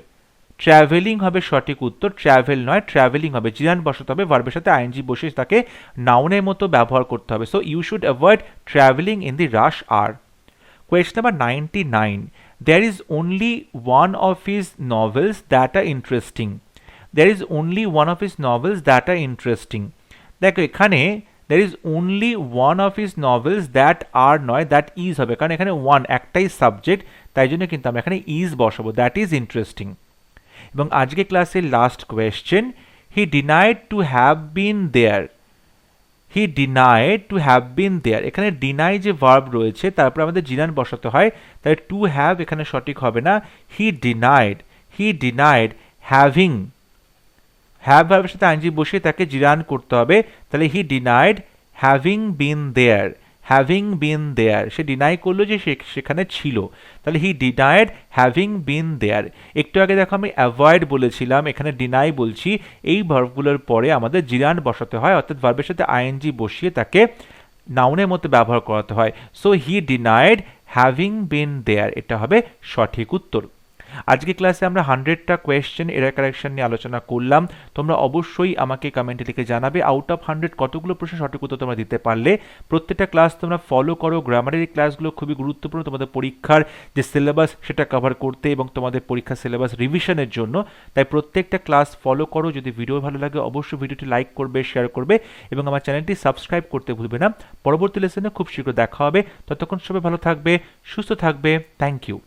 A: ট্রাভেলিং হবে সঠিক উত্তর, ট্রাভেল নয় ট্রাভেলিং হবে, জিরান বসাতে হবে, ভার্বের সাথে আইএনজি বসে তাকে নাউনের মতো ব্যবহার করতে হবে। So you should avoid travelling in the rush hour. Question number 99. There is only one of his novels that are interesting. There is only one of his novels that are interesting. দেখো এখানে there is only one of his novels that are নয় that is হবে, কারণ এখানে one একটাই subject, তাই জন্য কিন্তু আমরা এখানে is বসাবো, that is interesting। এবং আজকে ক্লাসের last question, he denied to have been there. He denied to have been there, এখানে ডিনাই যে ভার্ব রয়েছে তারপর আমাদের জিরান বসাতে হয়, তাই টু হ্যাভ এখানে সঠিক হবে না, হি ডিনাইড হ্যাভিং হ্যাভ ভার্বের সাথে আইএনজি বসিয়ে তাকে জিরান করতে হবে, তাহলে he denied having been there. Having been there, সে ডিনাই করলো যে সে সেখানে ছিল, তাহলে হি ডিনাইড হ্যাভিং বিন দেয়ার। একটু আগে দেখো আমি অ্যাভয়েড বলেছিলাম, এখানে ডিনাই বলছি। এই ভার্বগুলোর পরে আমাদের জিরান বসাতে হয়, অর্থাৎ ভার্বের সাথে আইএনজি বসিয়ে তাকে নাউনের মতো ব্যবহার করাতে হয়। So he denied having been there, এটা হবে সঠিক উত্তর। আজকে ক্লাসে আমরা 100টা কোয়েশ্চেন এরর কারেকশন নিয়ে আলোচনা করলাম। তোমরা অবশ্যই আমাকে কমেন্টে লিখে জানাবে আউট অফ 100 কতগুলো প্রশ্ন সঠিক উত্তর তোমরা দিতে পারলে। প্রত্যেকটা ক্লাস তোমরা ফলো করো, গ্রামারের এই ক্লাসগুলো খুবই গুরুত্বপূর্ণ তোমাদের পরীক্ষার যে সিলেবাস সেটা কভার করতে এবং তোমাদের পরীক্ষার সিলেবাস রিভিশনের জন্য। তাই প্রত্যেকটা ক্লাস ফলো করো। যদি ভিডিও ভালো লাগে অবশ্যই ভিডিওটি লাইক করবে, শেয়ার করবে এবং আমার চ্যানেলটি সাবস্ক্রাইব করতে ভুলবে না। পরবর্তী লেসনে খুব শীঘ্র দেখা হবে। ততক্ষণ সবাই ভালো থাকবে, সুস্থ থাকবে। Thank you.